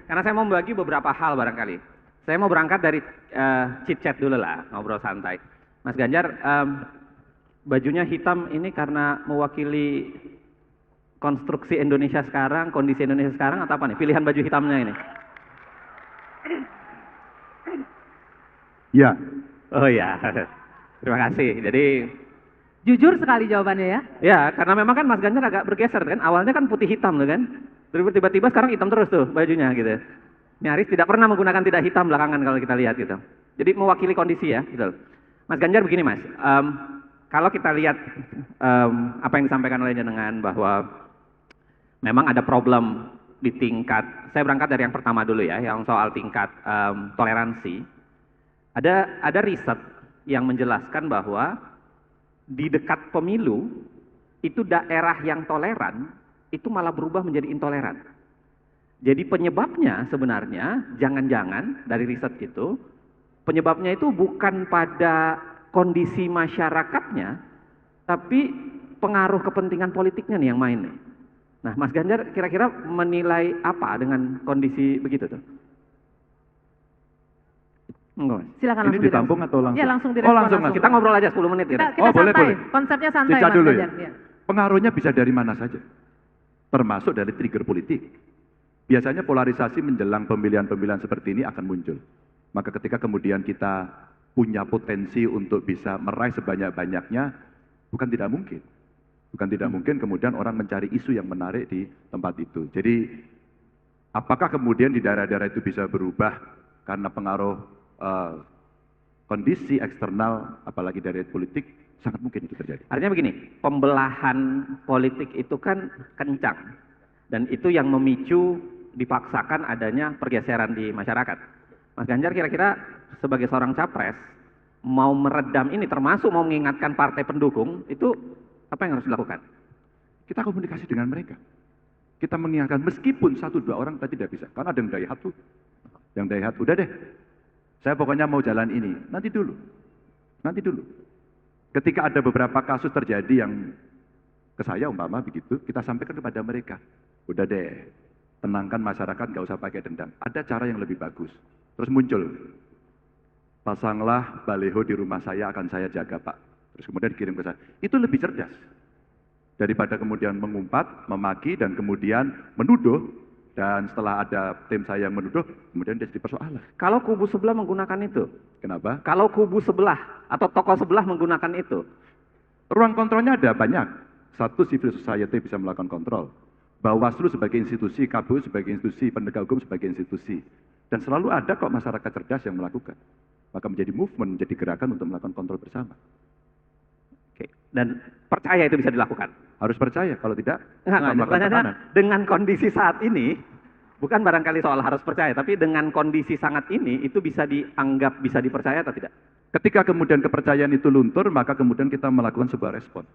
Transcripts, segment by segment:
karena saya mau membagi beberapa hal barangkali. Saya mau berangkat dari chit-chat dulu lah, ngobrol santai. Mas Ganjar, bajunya hitam ini karena mewakili konstruksi Indonesia sekarang, kondisi Indonesia sekarang, atau apa nih? Pilihan baju hitamnya ini? Ya. Oh ya, terima kasih. Jadi Jujur sekali jawabannya ya. ya, karena memang kan Mas Ganjar agak bergeser kan. Awalnya kan putih hitam tuh kan. Terus tiba-tiba sekarang hitam terus tuh bajunya gitu. Nyaris tidak pernah menggunakan tidak hitam belakangan kalau kita lihat gitu. Jadi mewakili kondisi ya, gitu. Mas Ganjar begini Mas, kalau kita lihat apa yang disampaikan oleh jenengan bahwa memang ada problem di tingkat, saya berangkat dari yang pertama dulu ya, yang soal tingkat toleransi. Ada riset yang menjelaskan bahwa di dekat pemilu, itu daerah yang toleran, itu malah berubah menjadi intoleran. Jadi penyebabnya sebenarnya, jangan-jangan dari riset itu, penyebabnya itu bukan pada kondisi masyarakatnya, tapi pengaruh kepentingan politiknya nih yang main nih. Nah, Mas Ganjar kira-kira menilai apa dengan kondisi begitu tuh? Enggak. Silakan Ini langsung ditampung direspon. atau langsung? Ya langsung direspon. Oh, langsung. Kita ngobrol aja 10 menit gitu. Kita Oh, boleh, santai, boleh. konsepnya santai Cica Mas dulu Ganjar. ya. Ya. Pengaruhnya bisa dari mana saja. Termasuk dari trigger politik. Biasanya polarisasi menjelang pemilihan-pemilihan seperti ini akan muncul. Maka ketika kemudian kita punya potensi untuk bisa meraih sebanyak-banyaknya, bukan tidak mungkin. Bukan tidak mungkin kemudian orang mencari isu yang menarik di tempat itu. Jadi, apakah kemudian di daerah-daerah itu bisa berubah karena pengaruh kondisi eksternal, apalagi dari politik, sangat mungkin itu terjadi. Artinya begini, pembelahan politik itu kan kencang. Dan itu yang memicu dipaksakan adanya pergeseran di masyarakat. Mas Ganjar kira-kira sebagai seorang capres, mau meredam ini termasuk mau mengingatkan partai pendukung, itu apa yang harus dilakukan? Kita komunikasi dengan mereka. Kita mengingatkan, meskipun 1-2 orang kita tidak bisa. Karena ada yang daihat tuh. Yang daihat, udah deh. Saya pokoknya mau jalan ini. Nanti dulu. Nanti dulu. Ketika ada beberapa kasus terjadi yang ke saya umpama begitu, kita sampaikan kepada mereka. Udah deh, tenangkan masyarakat, nggak usah pakai dendam. Ada cara yang lebih bagus. Terus muncul, pasanglah baleho di rumah saya, akan saya jaga Pak. Terus kemudian dikirim ke saya. Itu lebih cerdas. Daripada kemudian mengumpat, memaki, dan kemudian menuduh. Dan setelah ada tim saya yang menuduh, kemudian dia jadi persoalan. Kalau kubu sebelah menggunakan itu? Kenapa? Kalau kubu sebelah atau tokoh sebelah menggunakan itu? Ruang kontrolnya ada banyak. Satu, civil society bisa melakukan kontrol. Bawaslu sebagai institusi, KPU sebagai institusi, penegak hukum sebagai institusi. Dan selalu ada kok masyarakat cerdas yang melakukan. Maka menjadi movement, menjadi gerakan untuk melakukan kontrol bersama. Oke. Dan percaya itu bisa dilakukan? Harus percaya, kalau tidak, melakukan tekanan. Dengan kondisi saat ini, bukan barangkali soal harus percaya, tapi dengan kondisi sangat ini, itu bisa dianggap bisa dipercaya atau tidak? Ketika kemudian kepercayaan itu luntur, maka kemudian kita melakukan sebuah respon.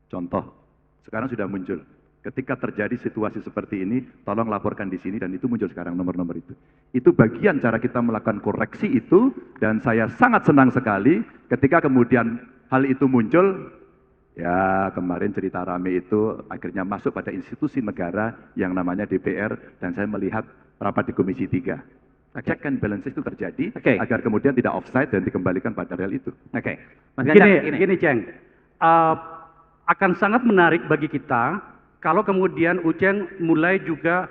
Contoh, sekarang sudah muncul. Ketika terjadi situasi seperti ini, tolong laporkan di sini, dan itu muncul sekarang nomor-nomor itu. Itu bagian cara kita melakukan koreksi itu, dan saya sangat senang sekali ketika kemudian hal itu muncul. Ya, kemarin cerita rame itu akhirnya masuk pada institusi negara yang namanya DPR, dan saya melihat rapat di Komisi 3. Check and balances itu terjadi agar kemudian tidak offside dan dikembalikan pada real itu. Oke. Mas Ganjar, gini Ceng, akan sangat menarik bagi kita kalau kemudian Uceng mulai juga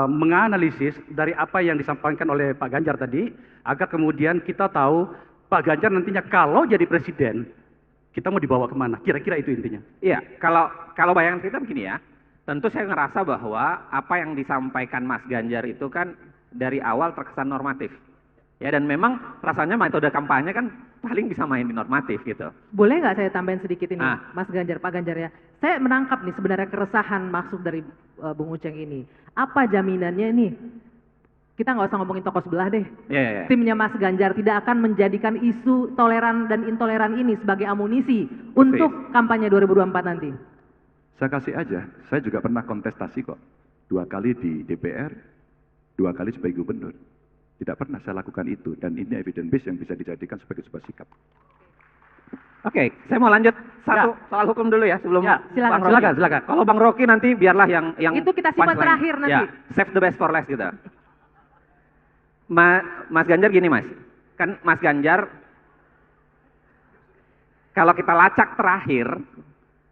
menganalisis dari apa yang disampaikan oleh Pak Ganjar tadi, agar kemudian kita tahu Pak Ganjar nantinya kalau jadi presiden, kita mau dibawa kemana? Kira-kira itu intinya. Iya, kalau bayangan kita begini ya, tentu saya ngerasa bahwa apa yang disampaikan Mas Ganjar itu kan dari awal terkesan normatif. Ya, dan memang rasanya metode kampanye kan paling bisa main di normatif gitu. Boleh nggak saya tambahin sedikit ini, Mas Ganjar, Pak Ganjar ya? Saya menangkap nih sebenarnya keresahan maksud dari Bung Uceng ini. Apa jaminannya nih? Kita nggak usah ngomongin tokoh sebelah deh. Timnya Mas Ganjar tidak akan menjadikan isu toleran dan intoleran ini sebagai amunisi untuk kampanye 2024 nanti. Saya kasih aja, saya juga pernah kontestasi kok. 2 kali di DPR, 2 kali sebagai gubernur. Tidak pernah saya lakukan itu, dan ini evidence base yang bisa dijadikan sebagai sebuah sikap. Oke, saya mau lanjut satu soal hukum dulu ya sebelum silakan. Kalau Bang Rocky nanti biarlah yang itu kita simpan terakhir nanti. Ya, save the best for last gitu. Mas Ganjar gini Mas, kan Mas Ganjar kalau kita lacak terakhir,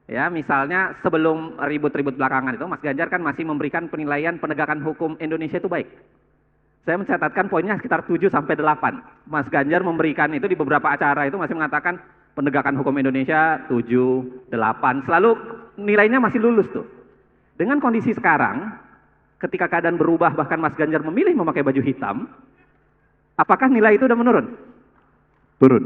ya misalnya sebelum ribut-ribut belakangan itu, Mas Ganjar kan masih memberikan penilaian penegakan hukum Indonesia itu baik. Saya mencatatkan poinnya sekitar 7 sampai 8. Mas Ganjar memberikan itu di beberapa acara itu masih mengatakan penegakan hukum Indonesia 7, 8, selalu nilainya masih lulus tuh. Dengan kondisi sekarang, ketika keadaan berubah bahkan Mas Ganjar memilih memakai baju hitam, apakah nilai itu udah menurun? Turun.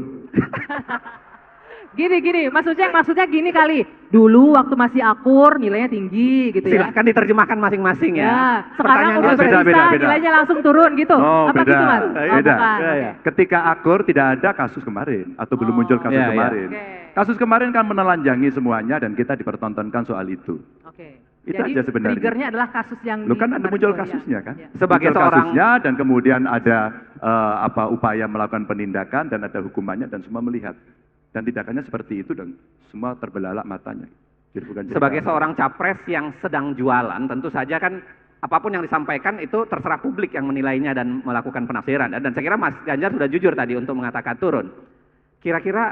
Gini, Mas Uceng maksudnya gini kali, dulu waktu masih akur nilainya tinggi gitu ya. Silahkan diterjemahkan masing-masing ya. Ya, sekarang udah beda, bisa beda. nilainya langsung turun gitu. Oh, Apa beda. gitu Mas? Beda. Bukan. Ya, Oke. ya. Ketika akur tidak ada kasus kemarin atau belum muncul kasus Iya, iya. kemarin. Oke. Kasus kemarin kan menelanjangi semuanya dan kita dipertontonkan soal itu. Oke. Itu Jadi aja sebenarnya. triggernya adalah kasus yang Lo kan ada kemarin muncul itu, kasusnya ya. kan? Ya. Sebagai Muncul seorang- kasusnya dan kemudian ada upaya melakukan penindakan dan ada hukumannya dan semua melihat. Dan tindakannya seperti itu dan semua terbelalak matanya. Jadi bukan cerita Sebagai apa. seorang capres yang sedang jualan, tentu saja kan apapun yang disampaikan itu terserah publik yang menilainya dan melakukan penafsiran. Dan saya kira Mas Ganjar sudah jujur tadi untuk mengatakan turun. Kira-kira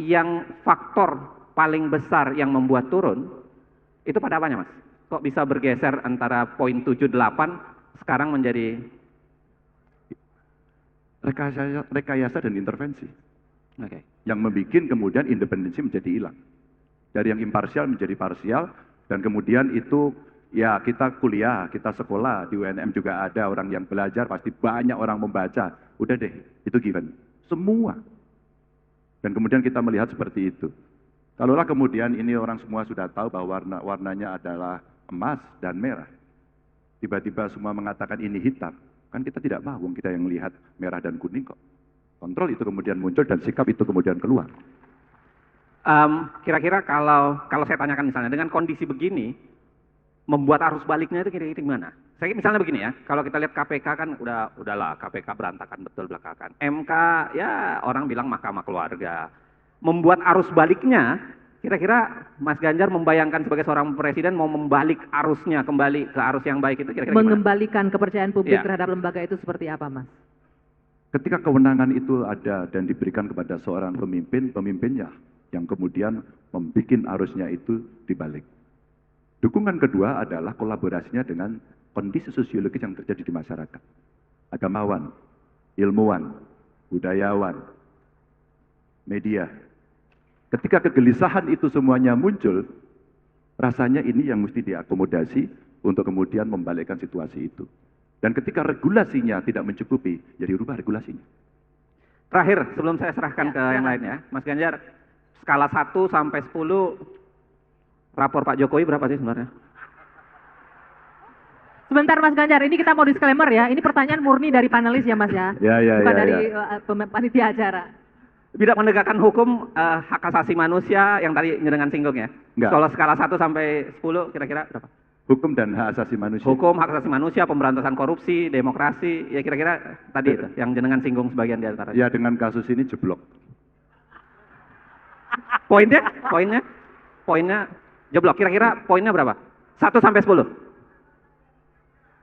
yang faktor paling besar yang membuat turun, itu pada apanya Mas? Kok bisa bergeser antara poin 7-8 sekarang menjadi... rekayasa dan intervensi. Oke. Yang membuat kemudian independensi menjadi hilang. Dari yang imparsial menjadi parsial, dan kemudian itu ya kita kuliah, kita sekolah, di UNM juga ada orang yang belajar, pasti banyak orang membaca. Udah deh, itu given. Semua. Dan kemudian kita melihat seperti itu. Kalaulah kemudian ini orang semua sudah tahu bahwa warnanya adalah emas dan merah. Tiba-tiba semua mengatakan ini hitam. Kan kita tidak mau, kita yang melihat merah dan kuning kok. Kontrol itu kemudian muncul dan sikap itu kemudian keluar. Kira-kira kalau saya tanyakan misalnya dengan kondisi begini, membuat arus baliknya itu kira-kira gimana? Saya misalnya begini ya, kalau kita lihat KPK kan udahlah KPK berantakan betul belakangan. MK ya orang bilang mahkamah keluarga. Membuat arus baliknya, kira-kira Mas Ganjar membayangkan sebagai seorang presiden mau membalik arusnya kembali ke arus yang baik itu kira-kira gimana? Mengembalikan kepercayaan publik Ya. terhadap lembaga itu seperti apa Mas? Ketika kewenangan itu ada dan diberikan kepada seorang pemimpin, pemimpinnya yang kemudian membuat arusnya itu dibalik. Dukungan kedua adalah kolaborasinya dengan kondisi sosiologis yang terjadi di masyarakat. Agamawan, ilmuwan, budayawan, media. Ketika kegelisahan itu semuanya muncul, rasanya ini yang mesti diakomodasi untuk kemudian membalikkan situasi itu. Dan ketika regulasinya tidak mencukupi, jadi rubah regulasinya. Terakhir, sebelum saya serahkan Ya, ke yang silakan. lainnya, Mas Ganjar, skala 1 sampai 10, rapor Pak Jokowi berapa sih sebenarnya? Sebentar Mas Ganjar, ini kita mau disclaimer ya. Ini pertanyaan murni dari panelis ya Mas ya. Ya, Bukan ya, dari ya. panitia acara. Tidak menegakkan hukum hak asasi manusia yang tadi dengan singgung ya? Enggak. Kalau skala 1 sampai 10 kira-kira berapa? Hukum dan hak asasi manusia. Hukum, hak asasi manusia, pemberantasan korupsi, demokrasi, ya kira-kira tadi itu yang jenengan singgung sebagian di antaranya. Ya dengan kasus ini jeblok. Poinnya jeblok. Kira-kira poinnya berapa? 1 sampai 10.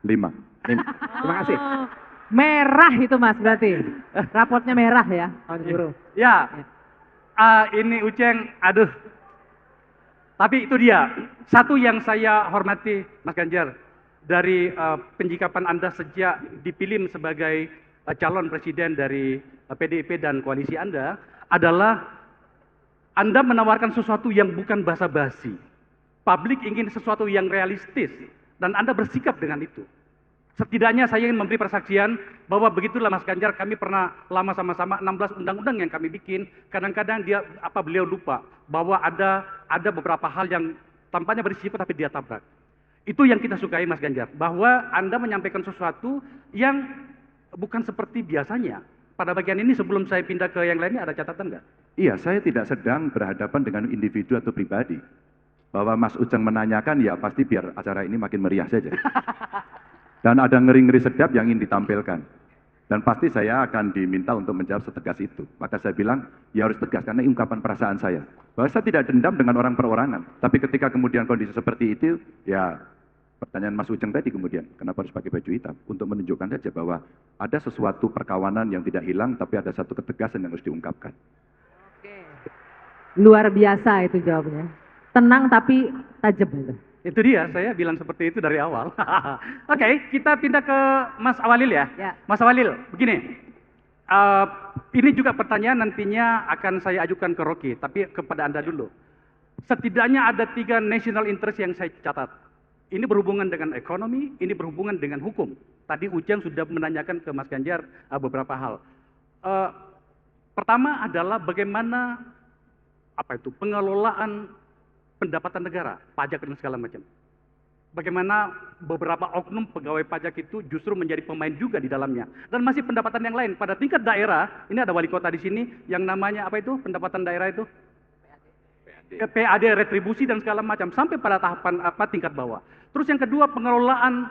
5. Terima kasih. Oh, merah itu Mas berarti. Raportnya merah ya. Kawan guru. Ya, ini Uceng, aduh. Tapi itu dia, satu yang saya hormati Mas Ganjar, dari penjikapan Anda sejak dipilih sebagai calon presiden dari PDIP dan koalisi Anda, adalah Anda menawarkan sesuatu yang bukan basa-basi. Publik ingin sesuatu yang realistis, dan Anda bersikap dengan itu. Setidaknya saya ingin memberi persaksian bahwa begitulah Mas Ganjar, kami pernah lama sama-sama 16 undang-undang yang kami bikin. Kadang-kadang beliau lupa bahwa ada beberapa hal yang tampaknya berisiko tapi dia tabrak. Itu yang kita sukai Mas Ganjar, bahwa Anda menyampaikan sesuatu yang bukan seperti biasanya. Pada bagian ini sebelum saya pindah ke yang lainnya ada catatan nggak? Iya, saya tidak sedang berhadapan dengan individu atau pribadi. Bahwa Mas Uceng menanyakan, ya pasti biar acara ini makin meriah saja. Dan ada ngeri-ngeri sedap yang ingin ditampilkan. Dan pasti saya akan diminta untuk menjawab setegas itu. Maka saya bilang, ya harus tegas, karena ini ungkapan perasaan saya. Bahwa saya tidak dendam dengan orang perorangan. Tapi ketika kemudian kondisi seperti itu, ya pertanyaan Mas Uceng tadi kemudian, kenapa harus pakai baju hitam? Untuk menunjukkan saja bahwa Ada sesuatu perkawanan yang tidak hilang, tapi ada satu ketegasan yang harus diungkapkan. Luar biasa itu jawabnya. Tenang tapi tajam itu. Itu dia, saya bilang seperti itu dari awal. Oke, kita pindah ke Mas Awalil ya. Mas Awalil, begini. Ini juga pertanyaan nantinya akan saya ajukan ke Rocky, tapi kepada Anda dulu. Setidaknya ada 3 national interest yang saya catat. Ini berhubungan dengan ekonomi, ini berhubungan dengan hukum. Tadi Ujang sudah menanyakan ke Mas Ganjar beberapa hal. Pertama adalah bagaimana pengelolaan pendapatan negara, pajak dan segala macam. Bagaimana beberapa oknum pegawai pajak itu justru menjadi pemain juga di dalamnya. Dan masih pendapatan yang lain. Pada tingkat daerah, ini ada wali kota di sini yang namanya pendapatan daerah itu? PAD, retribusi dan segala macam. Sampai pada tahapan tingkat bawah. Terus yang kedua, pengelolaan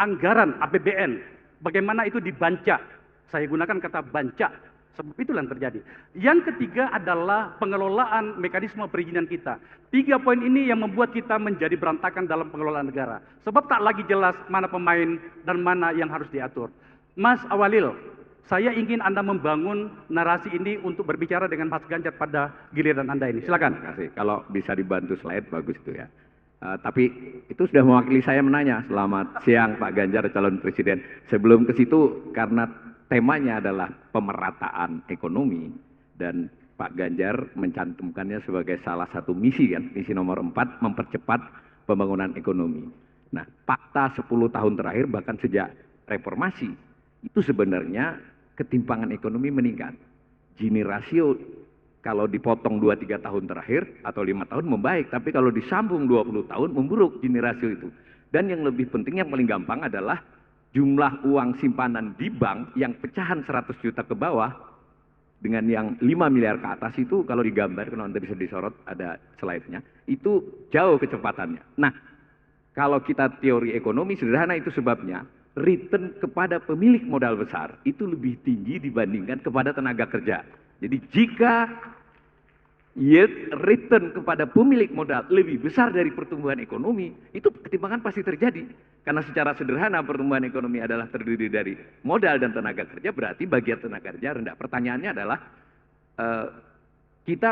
anggaran APBN. Bagaimana itu dibanca. Saya gunakan kata banca. Sebab itulah yang terjadi. Yang ketiga adalah pengelolaan mekanisme perizinan kita. 3 poin ini yang membuat kita menjadi berantakan dalam pengelolaan negara. Sebab tak lagi jelas mana pemain dan mana yang harus diatur. Mas Awalil, saya ingin Anda membangun narasi ini untuk berbicara dengan Mas Ganjar pada giliran Anda ini. Silakan. Terima kasih. Kalau bisa dibantu slide, bagus itu ya. Tapi itu sudah mewakili saya menanya. Selamat siang Pak Ganjar, calon presiden. Sebelum ke situ, karena temanya adalah pemerataan ekonomi dan Pak Ganjar mencantumkannya sebagai salah satu misi kan, misi nomor 4, mempercepat pembangunan ekonomi. Nah, fakta 10 tahun terakhir bahkan sejak reformasi itu sebenarnya ketimpangan ekonomi meningkat. Gini rasio kalau dipotong 2-3 tahun terakhir atau 5 tahun membaik, tapi kalau disambung 20 tahun memburuk Gini rasio itu. Dan yang lebih penting, yang paling gampang adalah jumlah uang simpanan di bank yang pecahan 100 juta ke bawah dengan yang 5 miliar ke atas itu kalau digambar, kalau Anda bisa disorot ada slide-nya, itu jauh kecepatannya. Nah, kalau kita teori ekonomi sederhana itu sebabnya return kepada pemilik modal besar itu lebih tinggi dibandingkan kepada tenaga kerja. Jadi jika yield return kepada pemilik modal lebih besar dari pertumbuhan ekonomi, itu ketimpangan pasti terjadi. Karena secara sederhana pertumbuhan ekonomi adalah terdiri dari modal dan tenaga kerja, berarti bagian tenaga kerja rendah. Pertanyaannya adalah, kita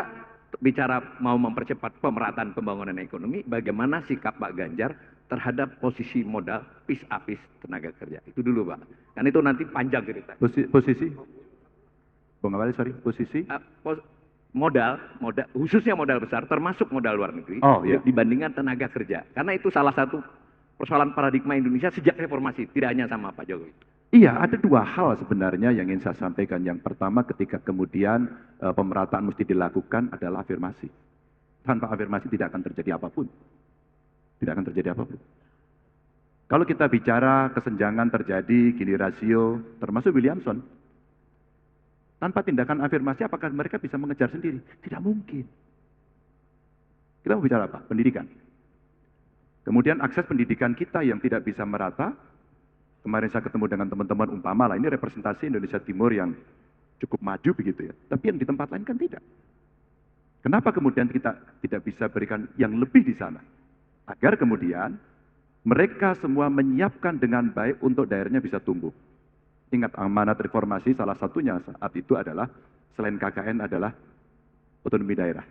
bicara mau mempercepat pemerataan pembangunan ekonomi, bagaimana sikap Pak Ganjar terhadap posisi modal vis-a-vis tenaga kerja? Itu dulu Pak, kan itu nanti panjang cerita. Posisi? Bung Awalil, sorry, posisi? Modal, khususnya modal besar, termasuk modal luar negeri, dibandingkan tenaga kerja. Karena itu salah satu persoalan paradigma Indonesia sejak reformasi, tidak hanya sama Pak Jokowi. Iya, ada 2 hal sebenarnya yang ingin saya sampaikan. Yang pertama, ketika kemudian pemerataan mesti dilakukan adalah afirmasi. Tanpa afirmasi tidak akan terjadi apapun. Tidak akan terjadi apapun. Kalau kita bicara kesenjangan terjadi, Gini rasio, termasuk Williamson, tanpa tindakan afirmasi, apakah mereka bisa mengejar sendiri? Tidak mungkin. Kita mau bicara apa? Pendidikan. Kemudian akses pendidikan kita yang tidak bisa merata. Kemarin saya ketemu dengan teman-teman umpama lah, ini representasi Indonesia Timur yang cukup maju begitu ya. Tapi yang di tempat lain kan tidak. Kenapa kemudian kita tidak bisa berikan yang lebih di sana? Agar kemudian mereka semua menyiapkan dengan baik untuk daerahnya bisa tumbuh. Ingat amanat reformasi salah satunya saat itu adalah selain KKN adalah otonomi daerah.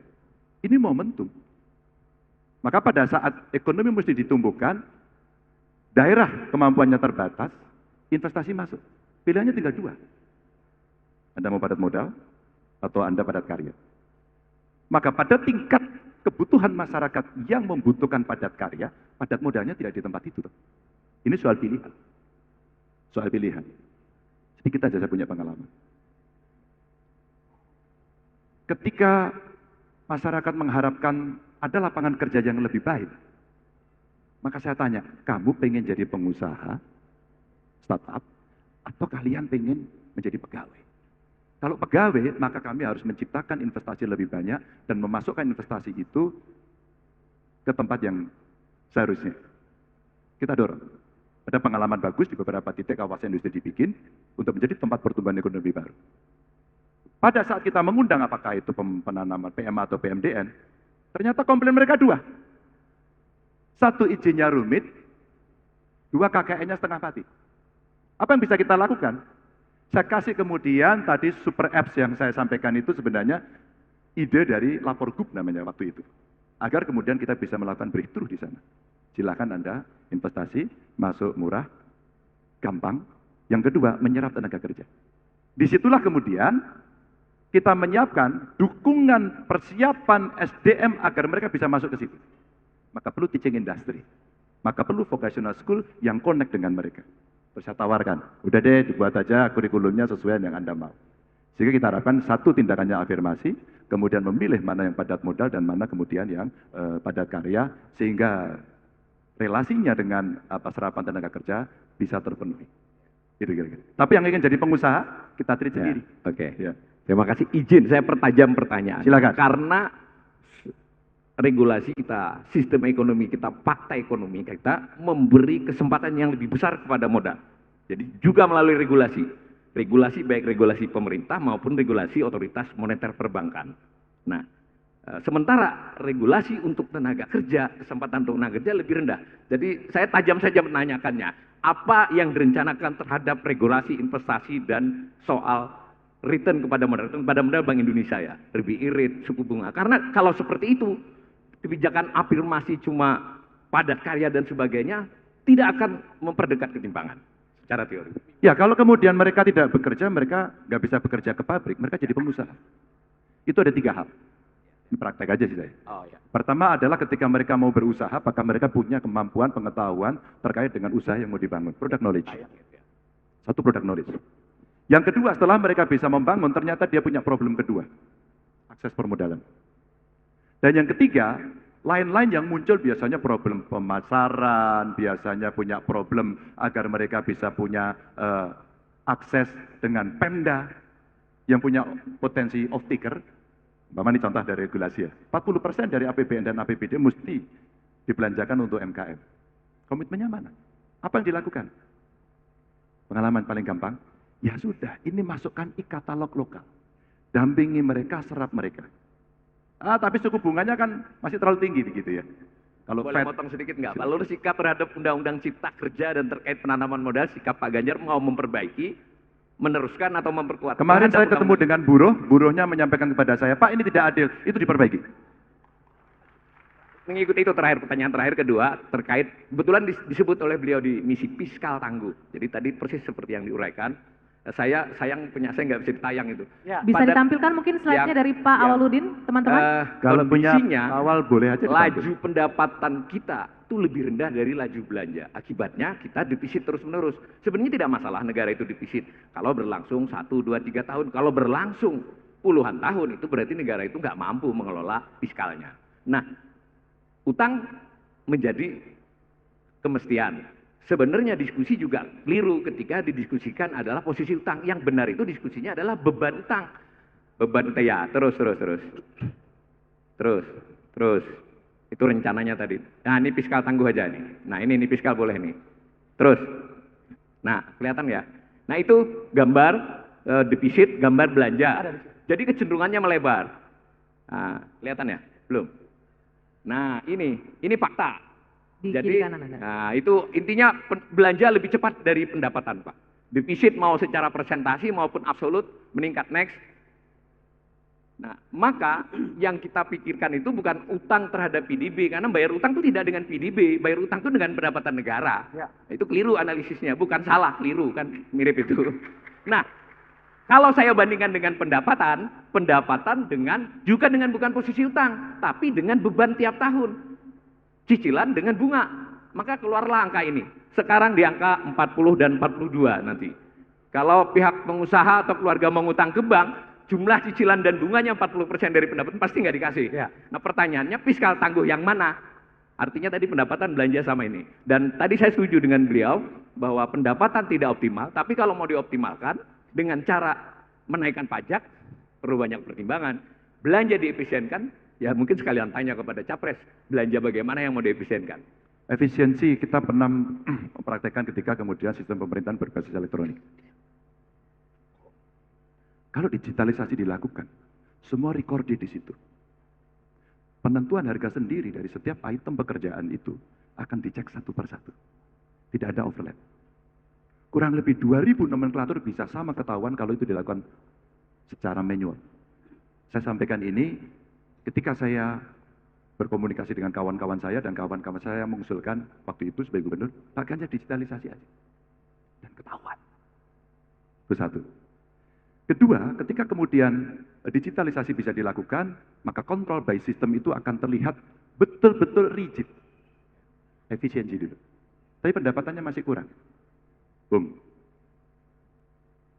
Ini momentum. Maka pada saat ekonomi mesti ditumbuhkan, daerah kemampuannya terbatas, investasi masuk. Pilihannya tinggal 2. Anda mau padat modal atau Anda padat karya. Maka pada tingkat kebutuhan masyarakat yang membutuhkan padat karya, padat modalnya tidak di tempat itu. Ini soal pilihan. Soal pilihan. Sedikit aja saya punya pengalaman. Ketika masyarakat mengharapkan ada lapangan kerja yang lebih baik, maka saya tanya, kamu pengen jadi pengusaha, startup, atau kalian pengen menjadi pegawai? Kalau pegawai, maka kami harus menciptakan investasi lebih banyak dan memasukkan investasi itu ke tempat yang seharusnya. Kita dorong. Ada pengalaman bagus di beberapa titik kawasan industri dibikin untuk menjadi tempat pertumbuhan ekonomi baru. Pada saat kita mengundang apakah itu penanaman PMA atau PMDN, ternyata komplain mereka 2. 1 izinnya rumit, 2 KKN-nya setengah mati. Apa yang bisa kita lakukan? Saya kasih kemudian tadi super apps yang saya sampaikan itu sebenarnya ide dari Lapor Group namanya waktu itu. Agar kemudian kita bisa melakukan breakthrough di sana. Silakan Anda investasi, masuk murah, gampang. Yang kedua, menyerap tenaga kerja. Disitulah kemudian kita menyiapkan dukungan persiapan SDM agar mereka bisa masuk ke situ. Maka perlu teaching industry. Maka perlu vocational school yang connect dengan mereka. Terus saya tawarkan, udah deh dibuat aja kurikulumnya sesuai yang Anda mau. Sehingga kita harapkan satu tindakannya afirmasi, kemudian memilih mana yang padat modal dan mana kemudian yang padat karya, sehingga relasinya dengan serapan tenaga kerja bisa terpenuhi. Gitu kira-kira. Tapi yang ingin jadi pengusaha, kita treat sendiri. Oke. Ya. Terima kasih. Izin saya pertajam pertanyaan. Silakan. Karena regulasi kita, sistem ekonomi kita, fakta ekonomi kita memberi kesempatan yang lebih besar kepada modal. Jadi juga melalui regulasi. Regulasi baik regulasi pemerintah maupun regulasi otoritas moneter perbankan. Nah, sementara regulasi untuk tenaga kerja, kesempatan untuk tenaga kerja lebih rendah. Jadi saya tajam saja menanyakannya, apa yang direncanakan terhadap regulasi investasi dan soal return kepada modal Bank Indonesia ya, RBI rate, suku bunga. Karena kalau seperti itu, kebijakan afirmasi cuma padat karya dan sebagainya tidak akan memperdekat ketimpangan secara teori. Ya, kalau kemudian mereka tidak bekerja, mereka nggak bisa bekerja ke pabrik, mereka jadi pengusaha. Itu ada 3 hal. Ini praktek aja sih saya. Oh, ya. Pertama adalah ketika mereka mau berusaha, apakah mereka punya kemampuan, pengetahuan terkait dengan usaha yang mau dibangun. Product knowledge. Satu product knowledge. Yang kedua, setelah mereka bisa membangun, ternyata dia punya problem kedua. Akses permodalan. Dan yang ketiga, lain-lain yang muncul biasanya problem pemasaran, biasanya punya problem agar mereka bisa punya akses dengan Pemda yang punya potensi off-taker. Ini contoh dari regulasi ya. 40% dari APBN dan APBD mesti dibelanjakan untuk MKM. Komitmennya mana? Apa yang dilakukan? Pengalaman paling gampang, ya sudah, ini masukkan e-katalog lokal. Dampingi mereka, serap mereka. Tapi suku bunganya kan masih terlalu tinggi begitu ya. Kalau boleh potong sedikit nggak? Lalu sikap terhadap Undang-Undang Cipta Kerja dan terkait penanaman modal, sikap Pak Ganjar mau memperbaiki, meneruskan atau memperkuat? Kemarin saya ketemu dengan buruhnya menyampaikan kepada saya, Pak ini tidak adil, itu diperbaiki. Mengikuti itu pertanyaan terakhir kedua, terkait, kebetulan disebut oleh beliau di misi fiskal tangguh. Jadi tadi persis seperti yang diuraikan. Saya nggak bisa ditayang itu. Ya. Bisa ditampilkan mungkin slide-nya dari Pak Awaludin, teman-teman? Kalau punya awal boleh aja. Laju pendapatan kita itu lebih rendah dari laju belanja. Akibatnya kita defisit terus-menerus. Sebenarnya tidak masalah negara itu defisit. Kalau berlangsung 1, 2, 3 tahun. Kalau berlangsung puluhan tahun, itu berarti negara itu nggak mampu mengelola fiskalnya. Nah, utang menjadi kemestian. Sebenarnya diskusi juga keliru ketika didiskusikan adalah posisi utang. Yang benar itu diskusinya adalah beban utang. Beban utang, ya, terus. Itu rencananya tadi. Nah, ini fiskal tangguh aja nih. Nah, ini fiskal boleh nih. Terus. Nah, kelihatan ya? Nah, itu gambar defisit, gambar belanja. Jadi kecenderungannya melebar. Nah, kelihatan ya? Belum. Nah, ini fakta. Jadi, nah itu intinya belanja lebih cepat dari pendapatan, Pak. Defisit mau secara persentasi maupun absolut meningkat next. Nah, maka yang kita pikirkan itu bukan utang terhadap PDB, karena bayar utang itu tidak dengan PDB, bayar utang itu dengan pendapatan negara. Ya. Itu keliru analisisnya, bukan salah, keliru kan, mirip itu. Nah, kalau saya bandingkan dengan pendapatan juga dengan bukan posisi utang, tapi dengan beban tiap tahun. Cicilan dengan bunga, maka keluarlah angka ini. Sekarang di angka 40 dan 42 nanti. Kalau pihak pengusaha atau keluarga mengutang ke bank, jumlah cicilan dan bunganya 40% dari pendapatan pasti nggak dikasih. Ya. Nah pertanyaannya fiskal tangguh yang mana? Artinya tadi pendapatan belanja sama ini. Dan tadi saya setuju dengan beliau bahwa pendapatan tidak optimal, tapi kalau mau dioptimalkan dengan cara menaikkan pajak, perlu banyak pertimbangan. Belanja diefisienkan, ya mungkin sekalian tanya kepada Capres, belanja bagaimana yang mau diefisienkan? Efisiensi kita pernah mempraktekkan ketika kemudian sistem pemerintahan berbasis elektronik. Kalau digitalisasi dilakukan, semua recorded di situ. Penentuan harga sendiri dari setiap item pekerjaan itu akan dicek satu persatu. Tidak ada overlap. Kurang lebih 2.000 nomenklatur bisa sama ketahuan kalau itu dilakukan secara manual. Saya sampaikan ini ketika saya berkomunikasi dengan kawan-kawan saya dan kawan-kawan saya mengusulkan waktu itu sebagai gubernur, Pak Ganjar digitalisasi aja. Dan ketahuan. Itu satu. Kedua, ketika kemudian digitalisasi bisa dilakukan, maka control by system itu akan terlihat betul-betul rigid. Efisiensi dulu. Tapi pendapatannya masih kurang. Boom.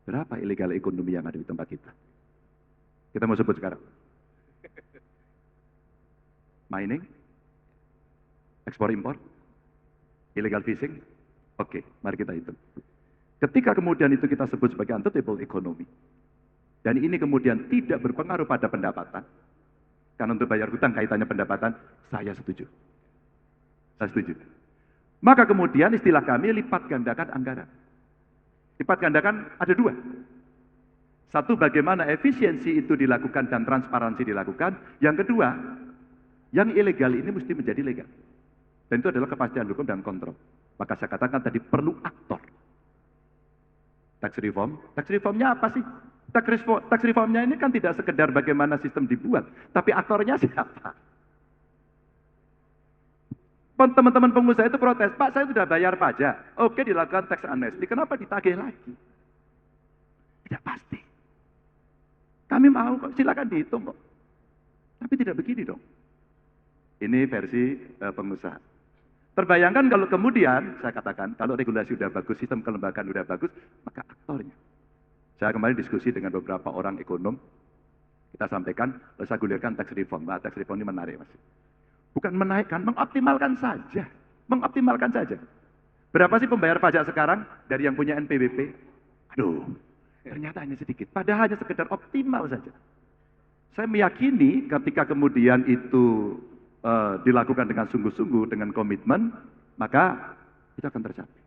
Berapa illegal ekonomi yang ada di tempat kita? Kita mau sebut sekarang. Mining, ekspor impor, illegal fishing. Oke, mari kita hitung. Ketika kemudian itu kita sebut sebagai untouchable economy, dan ini kemudian tidak berpengaruh pada pendapatan, karena untuk bayar hutang kaitannya pendapatan, saya setuju. Saya setuju. Maka kemudian istilah kami lipat gandakan anggaran. Lipat gandakan ada dua. Satu, bagaimana efisiensi itu dilakukan dan transparansi dilakukan. Yang kedua, yang ilegal ini mesti menjadi legal. Dan itu adalah kepastian hukum dan kontrol. Maka saya katakan tadi perlu aktor. Tax reform. Tax reformnya apa sih? Tax reformnya ini kan tidak sekedar bagaimana sistem dibuat, tapi aktornya siapa? Teman-teman pengusaha itu protes, Pak saya sudah bayar pajak, oke dilakukan tax amnesty, kenapa ditagih lagi? Tidak pasti. Kami mau kok, silakan dihitung kok. Tapi tidak begini dong. Ini versi pengusaha. Terbayangkan kalau kemudian, saya katakan, kalau regulasi sudah bagus, sistem kelembagaan sudah bagus, maka aktornya. Saya kemarin diskusi dengan beberapa orang ekonom, kita sampaikan, saya gulirkan tax reform. Nah, tax reform ini menarik, Mas. Bukan menaikkan, mengoptimalkan saja. Mengoptimalkan saja. Berapa sih pembayar pajak sekarang dari yang punya NPWP? Aduh, ternyata hanya sedikit. Padahal hanya sekedar optimal saja. Saya meyakini ketika kemudian itu dilakukan dengan sungguh-sungguh, dengan komitmen, maka itu akan tercapai.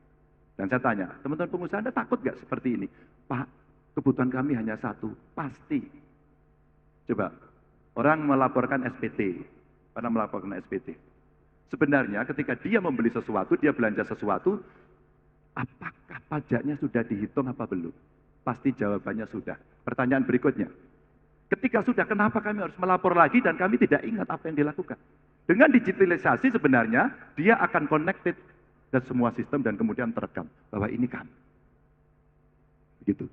Dan saya tanya, teman-teman pengusaha Anda takut nggak seperti ini? Pak, kebutuhan kami hanya satu, pasti. Coba, orang melaporkan SPT, pernah melaporkan SPT. Sebenarnya ketika dia membeli sesuatu, dia belanja sesuatu, apakah pajaknya sudah dihitung apa belum? Pasti jawabannya sudah. Pertanyaan berikutnya, ketika sudah, kenapa kami harus melapor lagi dan kami tidak ingat apa yang dilakukan? Dengan digitalisasi sebenarnya, dia akan connected ke semua sistem dan kemudian terekam bahwa ini kami. Begitu.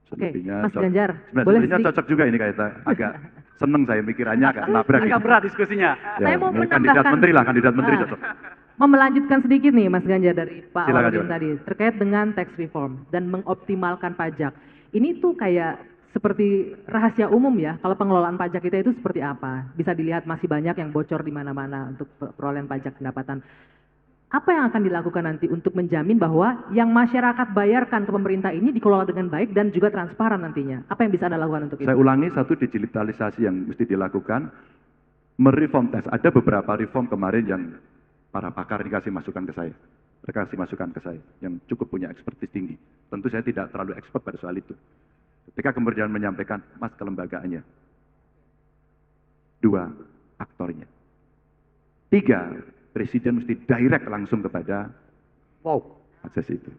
Oke, Mas Ganjar, sebenarnya cocok juga ini kaitannya, agak seneng saya mikirannya, agak nabrak. Agak berat diskusinya. Saya mau kandidat menteri lah, kandidat menteri cocok. Melanjutkan sedikit nih Mas Ganjar dari Pak Silakan, Alvin tadi, terkait dengan tax reform dan mengoptimalkan pajak. Ini tuh kayak seperti rahasia umum ya, kalau pengelolaan pajak kita itu seperti apa. Bisa dilihat masih banyak yang bocor di mana-mana untuk perolehan pajak pendapatan. Apa yang akan dilakukan nanti untuk menjamin bahwa yang masyarakat bayarkan ke pemerintah ini dikelola dengan baik dan juga transparan nantinya? Apa yang bisa Anda lakukan untuk itu? Saya ulangi, satu, digitalisasi yang mesti dilakukan, mereform tax. Ada beberapa reform kemarin yang para pakar dikasih masukan ke saya. Mereka kasih masukan ke saya, yang cukup punya ekspertis tinggi. Tentu saya tidak terlalu expert pada soal itu. Ketika kemudian menyampaikan, Mas, kelembagaannya. 2, aktornya. 3, Presiden mesti direct langsung kepada akses itu.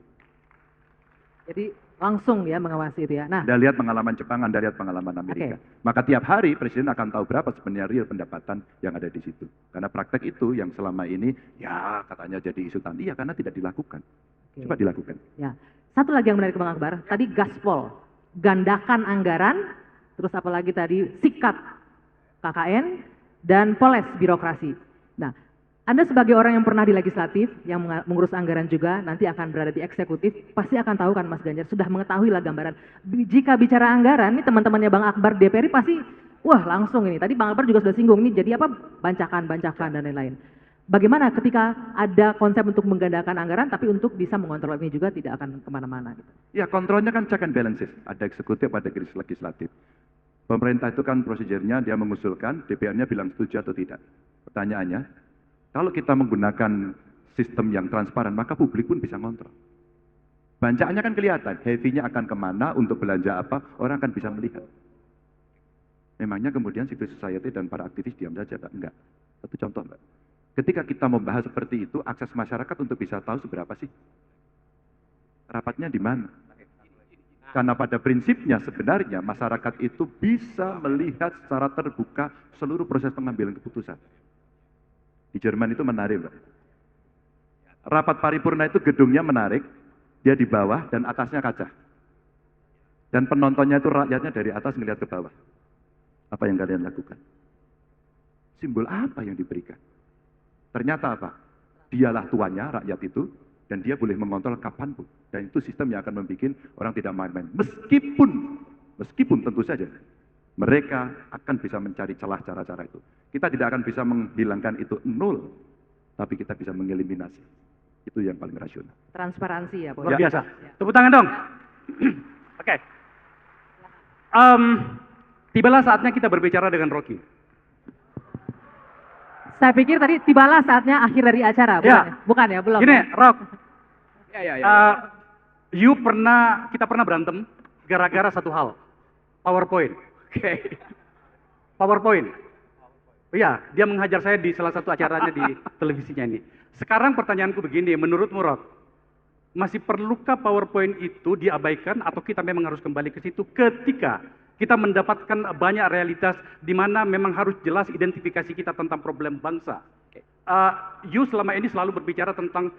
Jadi langsung ya mengawasi itu ya. Nah, Anda lihat pengalaman Jepang, Anda lihat pengalaman Amerika. Maka tiap hari Presiden akan tahu berapa sebenarnya real pendapatan yang ada di situ. Karena praktek itu yang selama ini, ya katanya jadi isu tadi, ya karena tidak dilakukan. Coba dilakukan. Ya, satu lagi yang menarik Bang Akbar, tadi gaspol, gandakan anggaran, terus apalagi tadi sikat KKN, dan poles birokrasi. Nah, Anda sebagai orang yang pernah di legislatif, yang mengurus anggaran juga, nanti akan berada di eksekutif, pasti akan tahu kan Mas Ganjar, sudah mengetahui lah gambaran. Jika bicara anggaran, ini teman-temannya Bang Akbar DPR pasti, wah langsung ini. Tadi Bang Akbar juga sudah singgung, ini jadi apa? Bancakan dan lain-lain. Bagaimana ketika ada konsep untuk menggandakan anggaran, tapi untuk bisa mengontrol ini juga tidak akan kemana-mana gitu. Ya, kontrolnya kan check and balances. Ada eksekutif, ada legislatif. Pemerintah itu kan prosedurnya, dia mengusulkan, DPR-nya bilang setuju atau tidak. Pertanyaannya, kalau kita menggunakan sistem yang transparan, maka publik pun bisa ngontrol. Bancaannya kan kelihatan, heavy-nya akan kemana, untuk belanja apa, orang akan bisa melihat. Memangnya kemudian civil society dan para aktivis diam saja, Pak? Enggak. Satu contoh, Pak. Ketika kita membahas seperti itu, akses masyarakat untuk bisa tahu seberapa sih rapatnya di mana. Karena pada prinsipnya sebenarnya masyarakat itu bisa melihat secara terbuka seluruh proses pengambilan keputusan. Di Jerman itu menarik, Mbak. Rapat paripurna itu gedungnya menarik, dia di bawah dan atasnya kaca. Dan penontonnya itu rakyatnya dari atas melihat ke bawah. Apa yang kalian lakukan? Simbol apa yang diberikan? Ternyata apa? Dialah tuannya, rakyat itu, dan dia boleh mengontrol kapanpun. Dan itu sistem yang akan membuat orang tidak main-main. Meskipun tentu saja, mereka akan bisa mencari celah cara-cara itu. Kita tidak akan bisa menghilangkan itu nol, tapi kita bisa mengeliminasi. Itu yang paling rasional. Transparansi ya, luar biasa. Tepuk tangan dong. Oke. Tibalah saatnya kita berbicara dengan Rocky. Saya pikir tadi tibalah saatnya akhir dari acara, bukan ya? Bukan ya, belum. Gini, Rock. Ya. Kita pernah berantem gara-gara satu hal. PowerPoint. Oke. PowerPoint. Iya, dia menghajar saya di salah satu acaranya di televisinya ini. Sekarang pertanyaanku begini, menurutmu Rock, masih perlukah PowerPoint itu diabaikan atau kita memang harus kembali ke situ ketika kita mendapatkan banyak realitas di mana memang harus jelas identifikasi kita tentang problem bangsa. You selama ini selalu berbicara tentang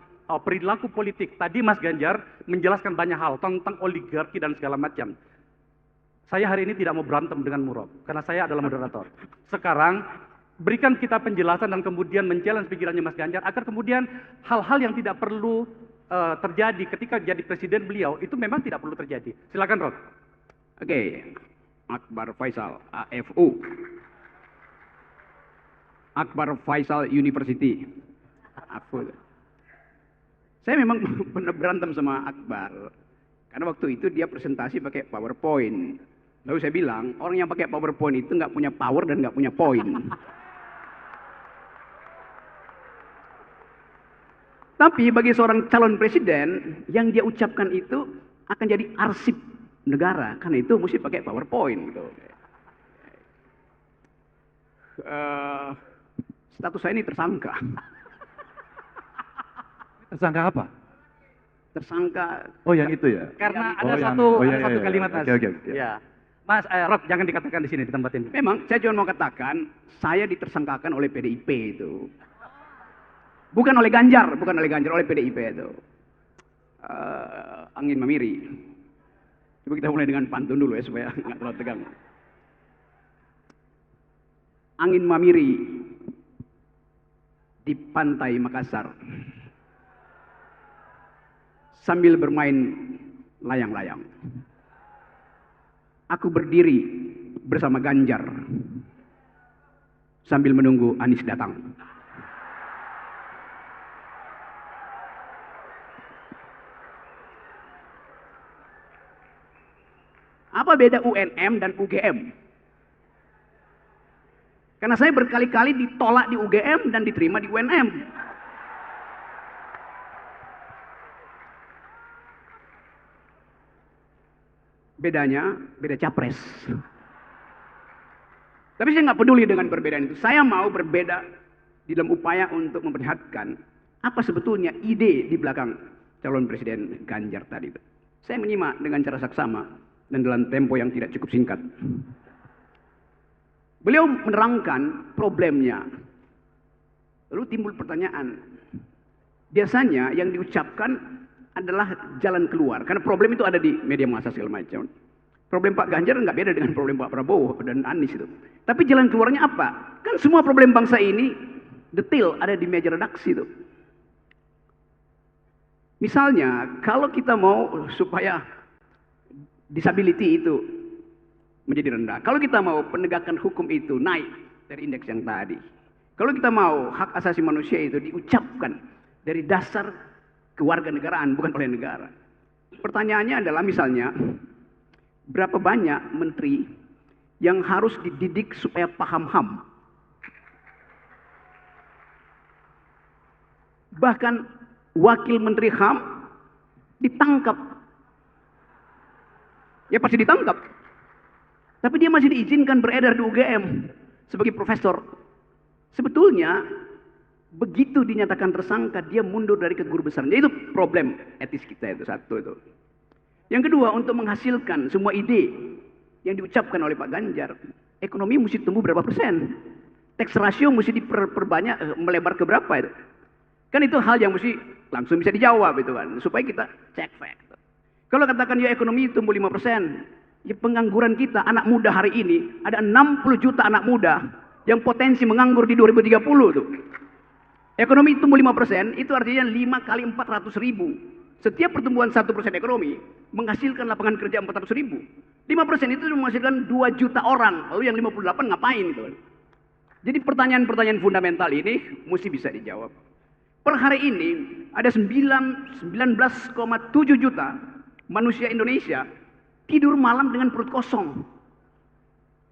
perilaku politik. Tadi Mas Ganjar menjelaskan banyak hal tentang oligarki dan segala macam. Saya hari ini tidak mau berantem dengan Murad, karena saya adalah moderator. Sekarang, berikan kita penjelasan dan kemudian men-challenge pikirannya Mas Ganjar, agar kemudian hal-hal yang tidak perlu terjadi ketika jadi presiden beliau, itu memang tidak perlu terjadi. Silakan Rod. Oke. Akbar Faisal, AFU. Akbar Faisal University. AFU. Saya memang pernah berantem sama Akbar. Karena waktu itu dia presentasi pakai PowerPoint. Lalu saya bilang, orang yang pakai PowerPoint itu nggak punya power dan nggak punya poin. Tapi bagi seorang calon presiden, yang dia ucapkan itu akan jadi arsip negara, karena itu mesti pakai PowerPoint. Gitu. Status saya ini tersangka. Tersangka apa? Tersangka. Oh yang itu ya? Karena ada satu kalimat Mas. Oke. Ya. Mas, Rob, jangan dikatakan di sini, di tempat ini. Memang, saya cuma mau katakan, saya ditersangkakan oleh PDIP itu. Bukan oleh Ganjar, oleh PDIP itu. Angin memiri. Coba kita mulai dengan pantun dulu ya, supaya nggak terlalu tegang. Angin memiri di pantai Makassar. Sambil bermain layang-layang. Aku berdiri bersama Ganjar sambil menunggu Anies datang. Apa beda UNM dan UGM? Karena saya berkali-kali ditolak di UGM dan diterima di UNM. Bedanya, beda capres. Tapi saya nggak peduli dengan perbedaan itu. Saya mau berbeda di dalam upaya untuk memperlihatkan apa sebetulnya ide di belakang calon presiden Ganjar tadi. Saya menyimak dengan cara saksama dan dalam tempo yang tidak cukup singkat. Beliau menerangkan problemnya. Lalu timbul pertanyaan. Biasanya yang diucapkan adalah jalan keluar. Karena problem itu ada di media massa segala macam. Problem Pak Ganjar nggak beda dengan problem Pak Prabowo dan Anies itu. Tapi jalan keluarnya apa? Kan semua problem bangsa ini detail ada di meja redaksi itu. Misalnya, kalau kita mau supaya disability itu menjadi rendah. Kalau kita mau penegakan hukum itu naik dari indeks yang tadi. Kalau kita mau hak asasi manusia itu diucapkan dari dasar kewarganegaraan, bukan oleh negara. Pertanyaannya adalah misalnya, berapa banyak menteri yang harus dididik supaya paham HAM? Bahkan wakil menteri HAM ditangkap. Ya pasti ditangkap. Tapi dia masih diizinkan beredar di UGM sebagai profesor. Sebetulnya Begitu dinyatakan tersangka, dia mundur dari keguru besarnya. Itu problem etis kita itu, satu itu. Yang kedua, untuk menghasilkan semua ide yang diucapkan oleh Pak Ganjar, ekonomi mesti tumbuh berapa persen? Tax ratio mesti diperbanyak, melebar ke berapa itu? Kan itu hal yang mesti langsung bisa dijawab itu kan, supaya kita cek fact. Kalau katakan ya ekonomi tumbuh 5%, ya pengangguran kita, anak muda hari ini, ada 60 juta anak muda yang potensi menganggur di 2030 tuh. Ekonomi tumbuh 5%, itu artinya 5 kali 400 ribu. Setiap pertumbuhan 1% ekonomi menghasilkan lapangan kerja 400 ribu. 5% itu menghasilkan 2 juta orang. Lalu yang 58 ngapain itu? Jadi pertanyaan-pertanyaan fundamental ini mesti bisa dijawab. Per hari ini ada 19,7 juta manusia Indonesia tidur malam dengan perut kosong.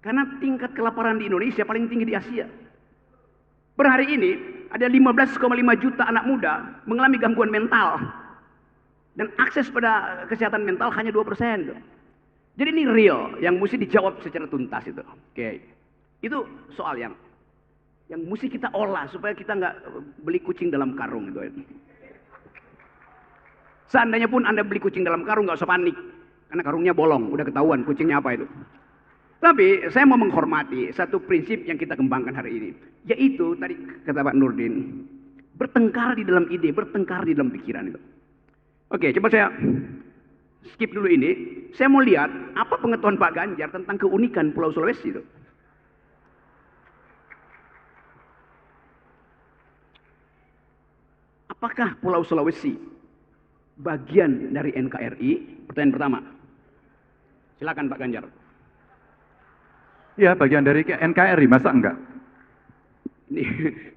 Karena tingkat kelaparan di Indonesia paling tinggi di Asia. Per hari ini ada 15,5 juta anak muda mengalami gangguan mental. Dan akses pada kesehatan mental hanya 2%. Jadi ini real, yang mesti dijawab secara tuntas itu. Oke. Itu soal yang mesti kita olah supaya kita nggak beli kucing dalam karung itu. Seandainya pun Anda beli kucing dalam karung, nggak usah panik. Karena karungnya bolong, udah ketahuan kucingnya apa itu. Tapi saya mau menghormati satu prinsip yang kita kembangkan hari ini. Yaitu tadi kata Pak Nurdin, bertengkar di dalam ide, bertengkar di dalam pikiran itu. Oke, coba saya skip dulu ini. Saya mau lihat apa pengetahuan Pak Ganjar tentang keunikan Pulau Sulawesi itu. Apakah Pulau Sulawesi bagian dari NKRI? Pertanyaan pertama. Silakan Pak Ganjar. Ya, bagian dari NKRI, masa enggak? Ini,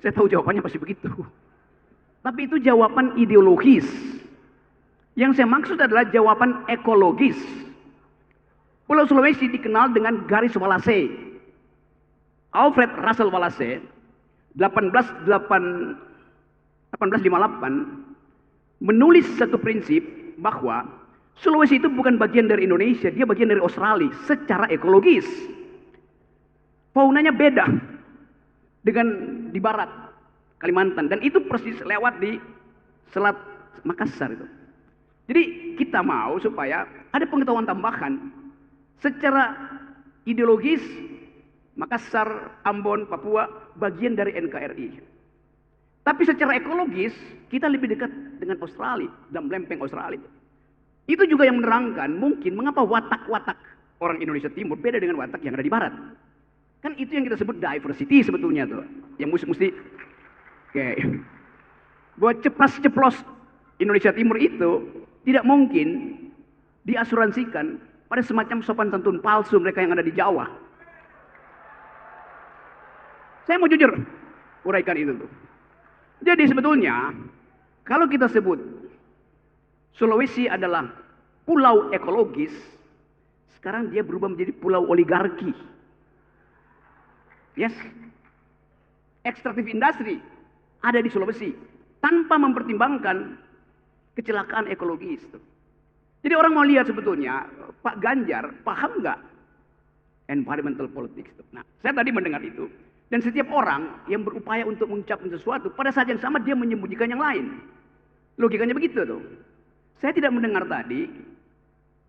saya tahu jawabannya pasti begitu. Tapi itu jawaban ideologis. Yang saya maksud adalah jawaban ekologis. Pulau Sulawesi dikenal dengan garis Wallace. Alfred Russel Wallace, 1858, menulis satu prinsip bahwa Sulawesi itu bukan bagian dari Indonesia, dia bagian dari Australia secara ekologis. Faunanya beda dengan di barat Kalimantan, dan itu persis lewat di Selat Makassar itu. Jadi kita mau supaya ada pengetahuan tambahan secara ideologis. Makassar, Ambon, Papua bagian dari NKRI. Tapi secara ekologis kita lebih dekat dengan Australia dan lempeng Australia. Itu juga yang menerangkan mungkin mengapa watak-watak orang Indonesia Timur beda dengan watak yang ada di barat. Kan itu yang kita sebut diversity sebetulnya tuh. Yang mesti oke. Buat ceplas-ceplos Indonesia Timur itu tidak mungkin diasuransikan pada semacam sopan santun palsu mereka yang ada di Jawa. Saya mau jujur uraikan itu tuh. Jadi sebetulnya kalau kita sebut Sulawesi adalah pulau ekologis, sekarang dia berubah menjadi pulau oligarki. Yes. Ekstraktif industri ada di Sulawesi tanpa mempertimbangkan kecelakaan ekologis. Jadi orang mau lihat sebetulnya Pak Ganjar paham nggak environmental politics. Nah, saya tadi mendengar itu, dan setiap orang yang berupaya untuk mengucapkan sesuatu pada saat yang sama dia menyembunyikan yang lain. Logikanya begitu tuh. Saya tidak mendengar tadi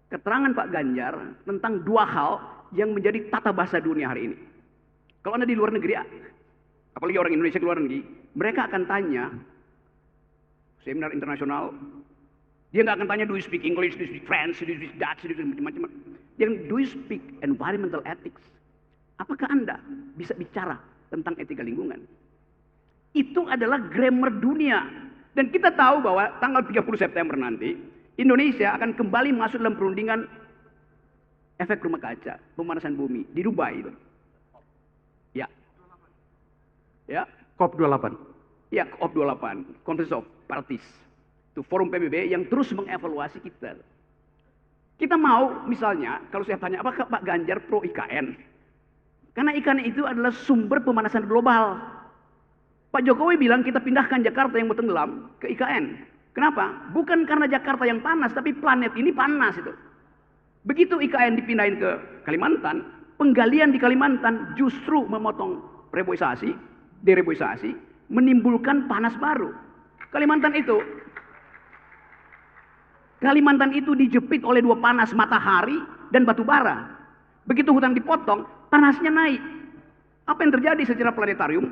keterangan Pak Ganjar tentang dua hal yang menjadi tata bahasa dunia hari ini. Kalau Anda di luar negeri, apalagi orang Indonesia di luar negeri, mereka akan tanya seminar internasional. Dia nggak akan tanya do you speak English, do you speak French, do you speak Dutch, do you speak macam-macam. Yang do you speak environmental ethics? Apakah Anda bisa bicara tentang etika lingkungan? Itu adalah grammar dunia. Dan kita tahu bahwa tanggal 30 September nanti Indonesia akan kembali masuk dalam perundingan efek rumah kaca, pemanasan bumi di Dubai itu. Ya. Ya. COP28. Ya, COP28, Conference of Parties. Itu forum PBB yang terus mengevaluasi kita. Kita mau misalnya, kalau saya tanya, apakah Pak Ganjar pro IKN? Karena IKN itu adalah sumber pemanasan global. Pak Jokowi bilang kita pindahkan Jakarta yang mau tenggelam ke IKN. Kenapa? Bukan karena Jakarta yang panas, tapi planet ini panas itu. Begitu IKN dipindahin ke Kalimantan, penggalian di Kalimantan justru memotong reboisasi, dereboisasi, menimbulkan panas baru. Kalimantan itu dijepit oleh dua panas, matahari dan batu bara. Begitu hutan dipotong, panasnya naik. Apa yang terjadi secara planetarium?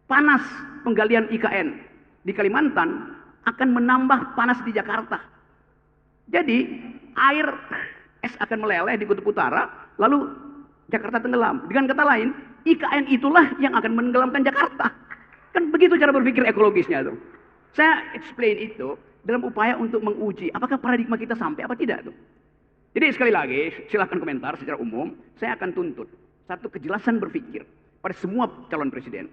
Panas penggalian IKN di Kalimantan akan menambah panas di Jakarta. Jadi air es akan meleleh di kutub utara, lalu Jakarta tenggelam. Dengan kata lain, IKN itulah yang akan menenggelamkan Jakarta. Kan begitu cara berpikir ekologisnya tuh. Saya explain itu dalam upaya untuk menguji apakah paradigma kita sampai apa tidak tuh. Jadi sekali lagi, silahkan komentar secara umum, saya akan tuntut satu kejelasan berpikir pada semua calon presiden.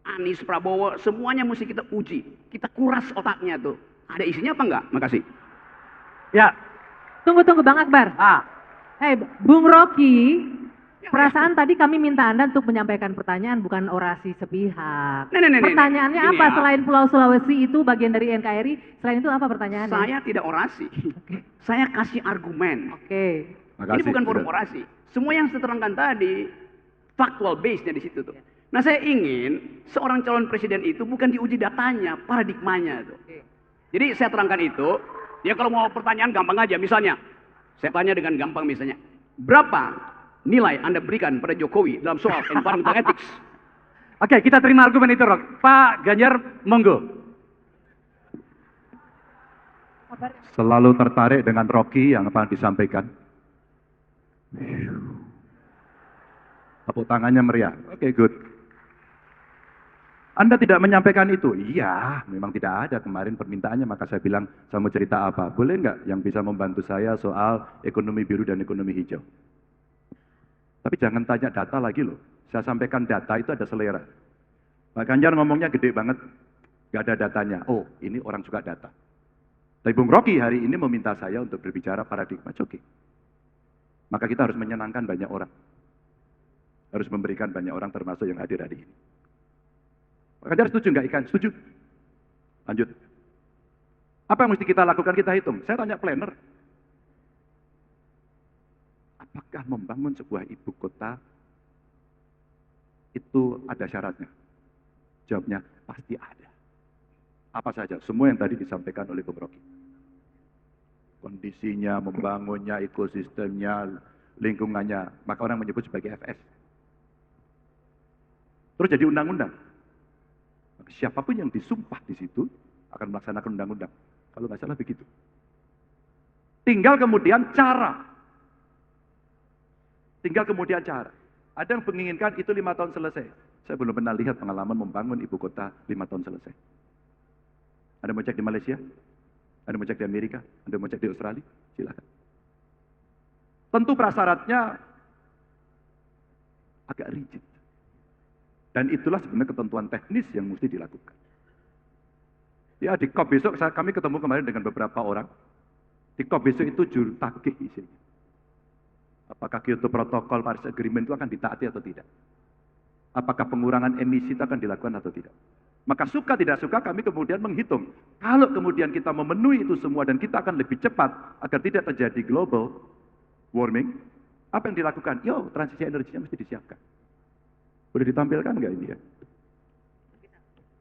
Anies, Prabowo, semuanya mesti kita uji. Kita kuras otaknya tuh. Ada isinya apa enggak? Makasih. Ya. Tunggu Bang Akbar. Bung Rocky, perasaan tadi kami minta Anda untuk menyampaikan pertanyaan, bukan orasi sepihak. Pertanyaannya apa? Selain Pulau Sulawesi itu bagian dari NKRI, selain itu apa pertanyaannya? Saya tidak orasi. Saya kasih argumen. Oke. Ini bukan forum orasi. Semua yang saya terangkan tadi, factual base-nya di situ tuh. Nah, saya ingin seorang calon presiden itu bukan diuji datanya, paradigmanya tuh. Jadi saya terangkan itu, ya kalau mau pertanyaan gampang aja. Misalnya, saya tanya dengan gampang misalnya, berapa nilai Anda berikan pada Jokowi dalam soal environmental ethics? Oke, kita terima argumen itu, Rok. Pak Ganjar, monggo. Selalu tertarik dengan Rocky yang apa disampaikan. Tepuk tangannya meriah. Oke, good. Anda tidak menyampaikan itu? Iya, memang tidak ada kemarin permintaannya, maka saya bilang, saya mau cerita apa? Boleh nggak yang bisa membantu saya soal ekonomi biru dan ekonomi hijau? Tapi jangan tanya data lagi loh. Saya sampaikan data itu ada selera. Pak Ganjar ngomongnya gede banget, nggak ada datanya. Oh, ini orang suka data. Tapi Bung Rocky hari ini meminta saya untuk berbicara paradigma Joki. Maka kita harus menyenangkan banyak orang. Harus memberikan banyak orang termasuk yang hadir hari ini. Pak Ganjar setuju nggak ikan? Setuju. Lanjut. Apa yang mesti kita lakukan? Kita hitung. Saya tanya planner. Apakah membangun sebuah ibu kota itu ada syaratnya? Jawabnya pasti ada. Apa saja? Semua yang tadi disampaikan oleh Bung Rocky. Kondisinya, membangunnya, ekosistemnya, lingkungannya. Maka orang menyebut sebagai FS. Terus jadi undang-undang. Siapapun yang disumpah di situ akan melaksanakan undang-undang. Kalau nggak salah begitu. Tinggal kemudian cara. Ada yang menginginkan itu 5 tahun selesai. Saya belum pernah lihat pengalaman membangun ibu kota 5 tahun selesai. Anda mau cek di Malaysia? Anda mau cek di Amerika? Anda mau cek di Australia? Silakan. Tentu prasyaratnya agak rigid. Dan itulah sebenarnya ketentuan teknis yang mesti dilakukan. Ya, di COP besok kami ketemu kemarin dengan beberapa orang. Di COP besok itu juru takih isinya. Apakah Kyoto Protocol Paris Agreement itu akan ditaati atau tidak? Apakah pengurangan emisi itu akan dilakukan atau tidak? Maka suka tidak suka kami kemudian menghitung. Kalau kemudian kita memenuhi itu semua dan kita akan lebih cepat agar tidak terjadi global warming, apa yang dilakukan? Yo, transisi energinya mesti disiapkan. Boleh ditampilkan nggak ini ya?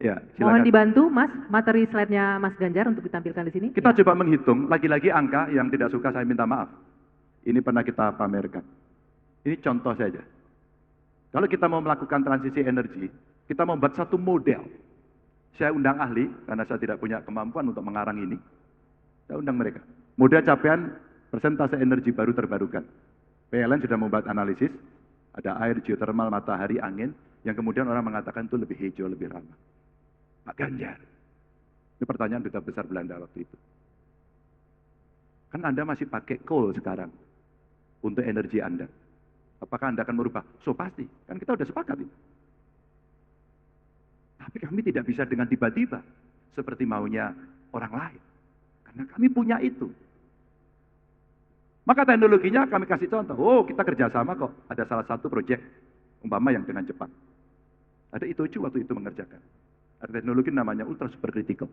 Ya, silakan. Mohon dibantu, Mas, materi slide-nya Mas Ganjar untuk ditampilkan di sini. Kita coba menghitung, lagi-lagi angka yang tidak suka saya minta maaf. Ini pernah kita pamerkan. Ini contoh saja. Kalau kita mau melakukan transisi energi, kita membuat satu model. Saya undang ahli, karena saya tidak punya kemampuan untuk mengarang ini. Saya undang mereka. Model capaian persentase energi baru terbarukan. PLN sudah membuat analisis, ada air, geothermal, matahari, angin, yang kemudian orang mengatakan itu lebih hijau, lebih ramah. Pak Ganjar. Ini pertanyaan duta besar Belanda waktu itu. Kan Anda masih pakai coal sekarang untuk energi Anda. Apakah Anda akan merubah? So pasti, kan kita sudah sepakat ini. Tapi kami tidak bisa dengan tiba-tiba, seperti maunya orang lain. Karena kami punya itu. Maka teknologinya kami kasih contoh. Oh, kita kerjasama kok. Ada salah satu proyek, umpama yang dengan Jepang. Ada Itochu waktu itu mengerjakan. Ada teknologi namanya ultra supercritical.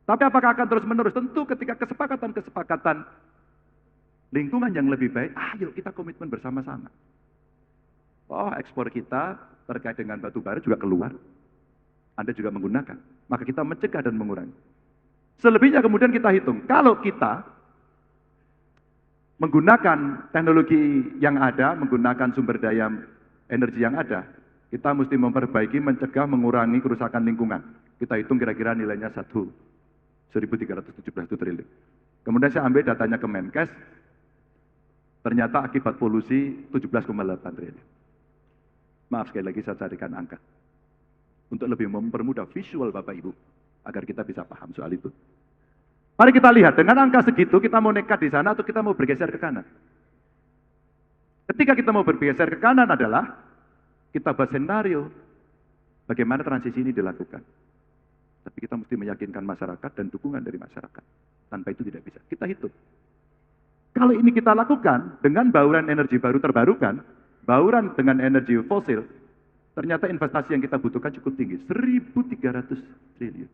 Tapi apakah akan terus menerus? Tentu ketika kesepakatan-kesepakatan lingkungan yang lebih baik, ayo kita komitmen bersama-sama. Oh, ekspor kita terkait dengan batu bara juga keluar. Anda juga menggunakan. Maka kita mencegah dan mengurangi. Selebihnya kemudian kita hitung. Kalau kita menggunakan teknologi yang ada, menggunakan sumber daya energi yang ada, kita mesti memperbaiki, mencegah, mengurangi kerusakan lingkungan. Kita hitung kira-kira nilainya 1.317 triliun. Kemudian saya ambil datanya ke Menkes, ternyata akibat polusi 17,8 triliun. Maaf sekali lagi saya carikan angka. Untuk lebih mempermudah visual Bapak Ibu, agar kita bisa paham soal itu. Mari kita lihat, dengan angka segitu kita mau nekat di sana atau kita mau bergeser ke kanan. Ketika kita mau bergeser ke kanan adalah, kita buat senario, bagaimana transisi ini dilakukan. Tapi kita mesti meyakinkan masyarakat dan dukungan dari masyarakat. Tanpa itu tidak bisa. Kita hitung. Kalau ini kita lakukan dengan bauran energi baru terbarukan, bauran dengan energi fosil, ternyata investasi yang kita butuhkan cukup tinggi, 1.300 triliun.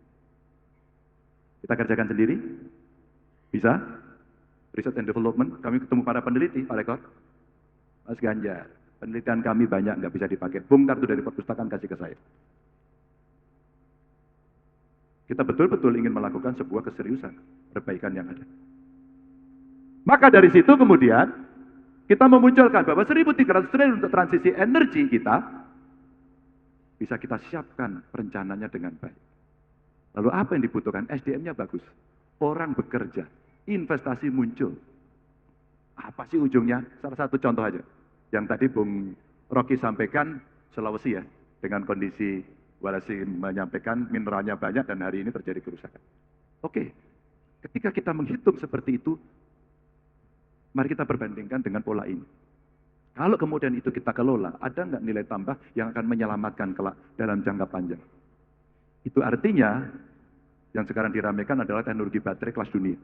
Kita kerjakan sendiri? Bisa? Research and Development, kami ketemu para peneliti, Pak Rekor. Mas Ganjar, penelitian kami banyak, nggak bisa dipakai. Bongkar itu dari perpustakaan, kasih ke saya. Kita betul-betul ingin melakukan sebuah keseriusan, perbaikan yang ada. Maka dari situ kemudian, kita memunculkan bahwa 1.300 triliun untuk transisi energi kita, bisa kita siapkan perencanaannya dengan baik. Lalu apa yang dibutuhkan? SDM-nya bagus. Orang bekerja. Investasi muncul. Apa sih ujungnya? Salah satu contoh aja. Yang tadi Bung Rocky sampaikan, Sulawesi ya. Dengan kondisi Walasi menyampaikan mineralnya banyak dan hari ini terjadi kerusakan. Oke. Ketika kita menghitung seperti itu, mari kita perbandingkan dengan pola ini. Kalau kemudian itu kita kelola, ada nggak nilai tambah yang akan menyelamatkan kelak dalam jangka panjang? Itu artinya, yang sekarang diramaikan adalah teknologi baterai kelas dunia.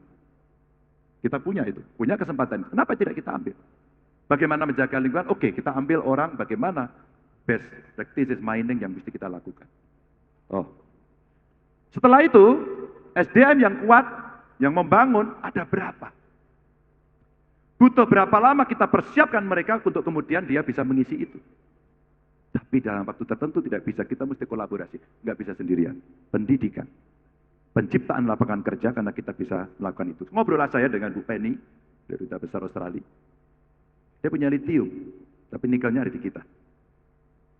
Kita punya itu, punya kesempatan. Kenapa tidak kita ambil? Bagaimana menjaga lingkungan? Oke, kita ambil orang bagaimana best practices mining yang mesti kita lakukan. Oh, setelah itu, SDM yang kuat, yang membangun, ada berapa? Butuh berapa lama kita persiapkan mereka untuk kemudian dia bisa mengisi itu. Tapi dalam waktu tertentu tidak bisa, kita mesti kolaborasi. Nggak bisa sendirian. Pendidikan. Penciptaan lapangan kerja karena kita bisa melakukan itu. Ngobrol saya dengan Bu Penny, dari Duta Besar Australia. Dia punya litium, tapi nikelnya ada di kita.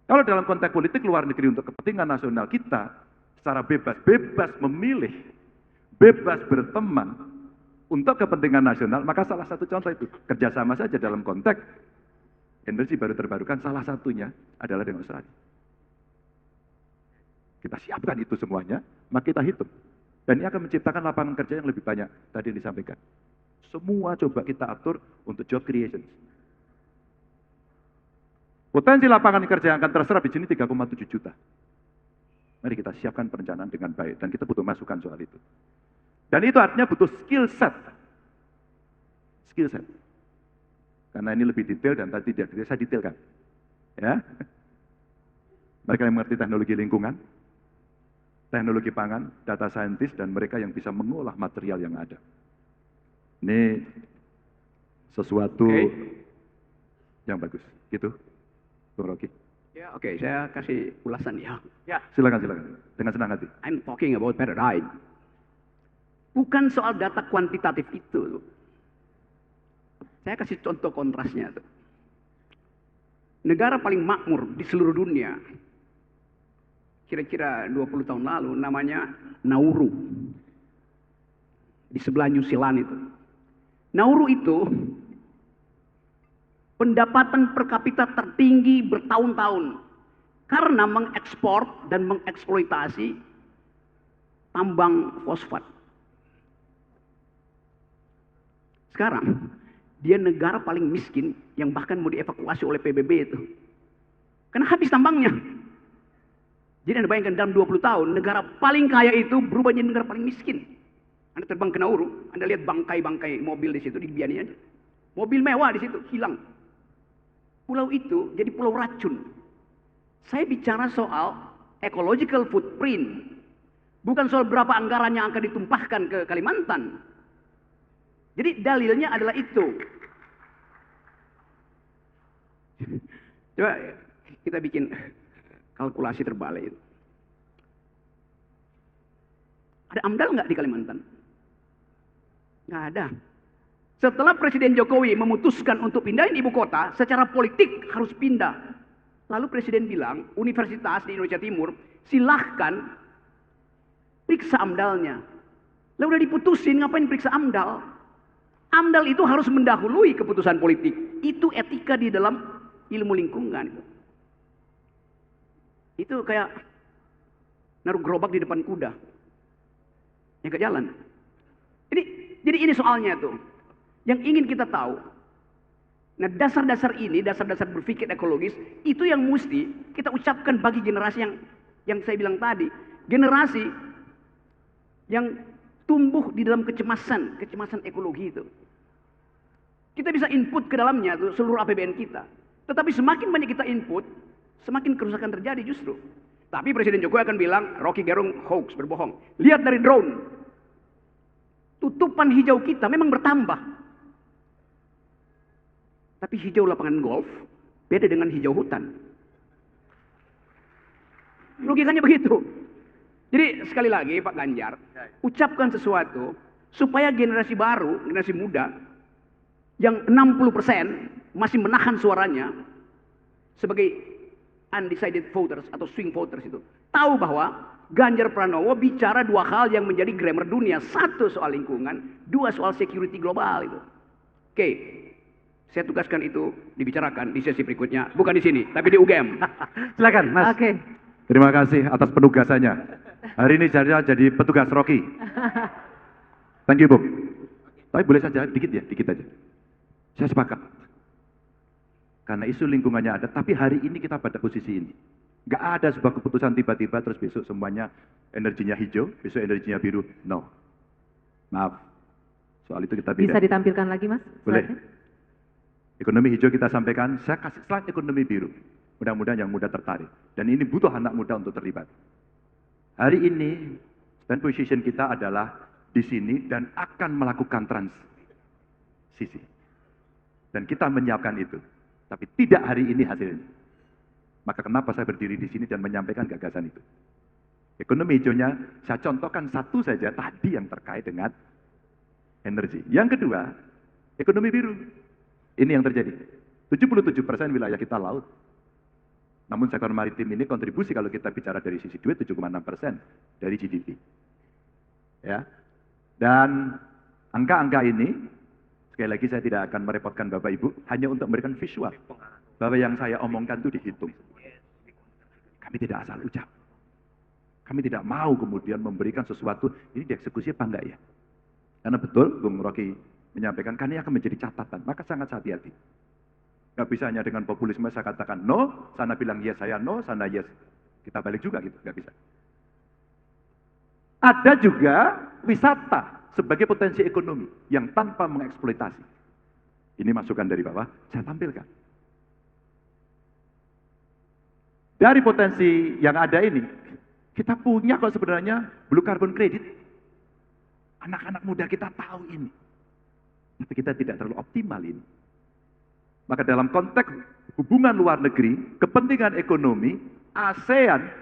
Kalau dalam konteks politik luar negeri untuk kepentingan nasional kita, secara bebas memilih, bebas berteman, untuk kepentingan nasional, maka salah satu contoh itu, kerjasama saja dalam konteks energi baru terbarukan, salah satunya adalah dengan Australia. Kita siapkan itu semuanya, maka kita hitung. Dan ini akan menciptakan lapangan kerja yang lebih banyak, tadi yang disampaikan. Semua coba kita atur untuk job creation. Potensi lapangan kerja yang akan terserap di sini 3,7 juta. Mari kita siapkan perencanaan dengan baik, dan kita butuh masukan soal itu. Dan itu artinya butuh skill set. Skill set. Karena ini lebih detail dan tadi tidak saya detailkan. Ya. Mereka yang mengerti teknologi lingkungan, teknologi pangan, data scientist, dan mereka yang bisa mengolah material yang ada. Ini sesuatu yang bagus. Gitu, Bung Rocky. Ya, oke, saya kasih ulasan ya. Ya, silakan. Dengan senang hati. I'm talking about paradigm. Bukan soal data kuantitatif itu. Saya kasih contoh kontrasnya. Negara paling makmur di seluruh dunia, kira-kira 20 tahun lalu, namanya Nauru. Di sebelah New Zealand itu. Nauru itu, pendapatan per kapita tertinggi bertahun-tahun. Karena mengekspor dan mengeksploitasi tambang fosfat. Sekarang, dia negara paling miskin yang bahkan mau dievakuasi oleh PBB itu. Karena habis tambangnya. Jadi Anda bayangkan dalam 20 tahun, negara paling kaya itu berubah jadi negara paling miskin. Anda terbang ke Nauru, Anda lihat bangkai-bangkai mobil di situ, dibiarin aja. Mobil mewah di situ, hilang. Pulau itu jadi pulau racun. Saya bicara soal ecological footprint. Bukan soal berapa anggaran yang akan ditumpahkan ke Kalimantan. Jadi dalilnya adalah itu. Coba kita bikin kalkulasi terbalik. Ada AMDAL nggak di Kalimantan? Nggak ada. Setelah Presiden Jokowi memutuskan untuk pindahin ibu kota, secara politik harus pindah. Lalu Presiden bilang, universitas di Indonesia Timur, silahkan periksa AMDAL-nya. Lalu udah diputusin, ngapain periksa AMDAL? AMDAL itu harus mendahului keputusan politik. Itu etika di dalam ilmu lingkungan. Itu kayak naruh gerobak di depan kuda. Yang ke jalan. Jadi ini soalnya tuh. Yang ingin kita tahu. Nah dasar-dasar ini, dasar-dasar berpikir ekologis, itu yang mesti kita ucapkan bagi generasi yang saya bilang tadi. Generasi yang tumbuh di dalam kecemasan ekologi itu. Kita bisa input ke dalamnya tuh seluruh APBN kita. Tetapi semakin banyak kita input, semakin kerusakan terjadi justru. Tapi Presiden Jokowi akan bilang, Rocky Gerung hoax, berbohong. Lihat dari drone. Tutupan hijau kita memang bertambah. Tapi hijau lapangan golf beda dengan hijau hutan. Logikanya begitu. Jadi sekali lagi Pak Ganjar, ucapkan sesuatu supaya generasi baru, generasi muda yang 60% masih menahan suaranya sebagai undecided voters atau swing voters itu tahu bahwa Ganjar Pranowo bicara dua hal yang menjadi grammar dunia. Satu soal lingkungan, dua soal security global itu. Oke, saya tugaskan itu dibicarakan di sesi berikutnya. Bukan di sini, tapi di UGM. Silakan, Mas. Oke. Terima kasih atas penugasannya. Hari ini saya jadi petugas Rocky. Thank you, Bung. Tapi boleh saja, dikit ya, dikit aja. Saya sepakat. Karena isu lingkungannya ada, tapi hari ini kita pada posisi ini. Nggak ada sebuah keputusan tiba-tiba terus besok semuanya energinya hijau, besok energinya biru. No. Maaf. Soal itu kita beda. Bisa ditampilkan lagi, Mas? Boleh. Ekonomi hijau kita sampaikan, saya kasih slide ekonomi biru. Mudah-mudahan yang muda tertarik. Dan ini butuh anak muda untuk terlibat. Hari ini, stand position kita adalah di sini dan akan melakukan transisi. Dan kita menyiapkan itu. Tapi tidak hari ini hasilnya. Maka kenapa saya berdiri di sini dan menyampaikan gagasan itu. Ekonomi hijaunya, saya contohkan satu saja tadi yang terkait dengan energi. Yang kedua, ekonomi biru. Ini yang terjadi. 77% wilayah kita laut. Namun sektor maritim ini kontribusi kalau kita bicara dari sisi duit 7,6% dari GDP. Ya. Dan angka-angka ini, sekali lagi saya tidak akan merepotkan Bapak Ibu, hanya untuk memberikan visual. Bahwa yang saya omongkan itu dihitung. Kami tidak asal ucap. Kami tidak mau kemudian memberikan sesuatu, ini dieksekusi apa enggak ya? Karena betul, Bung Rocky menyampaikan, kan ini akan menjadi catatan, maka sangat hati-hati. Nggak bisa hanya dengan populisme saya katakan no, sana bilang yes, saya no, sana yes. Kita balik juga gitu, nggak bisa. Ada juga wisata sebagai potensi ekonomi yang tanpa mengeksploitasi. Ini masukan dari bawah, saya tampilkan. Dari potensi yang ada ini, kita punya kok sebenarnya blue carbon credit. Anak-anak muda kita tahu ini. Tapi kita tidak terlalu optimal ini. Maka dalam konteks hubungan luar negeri, kepentingan ekonomi, ASEAN,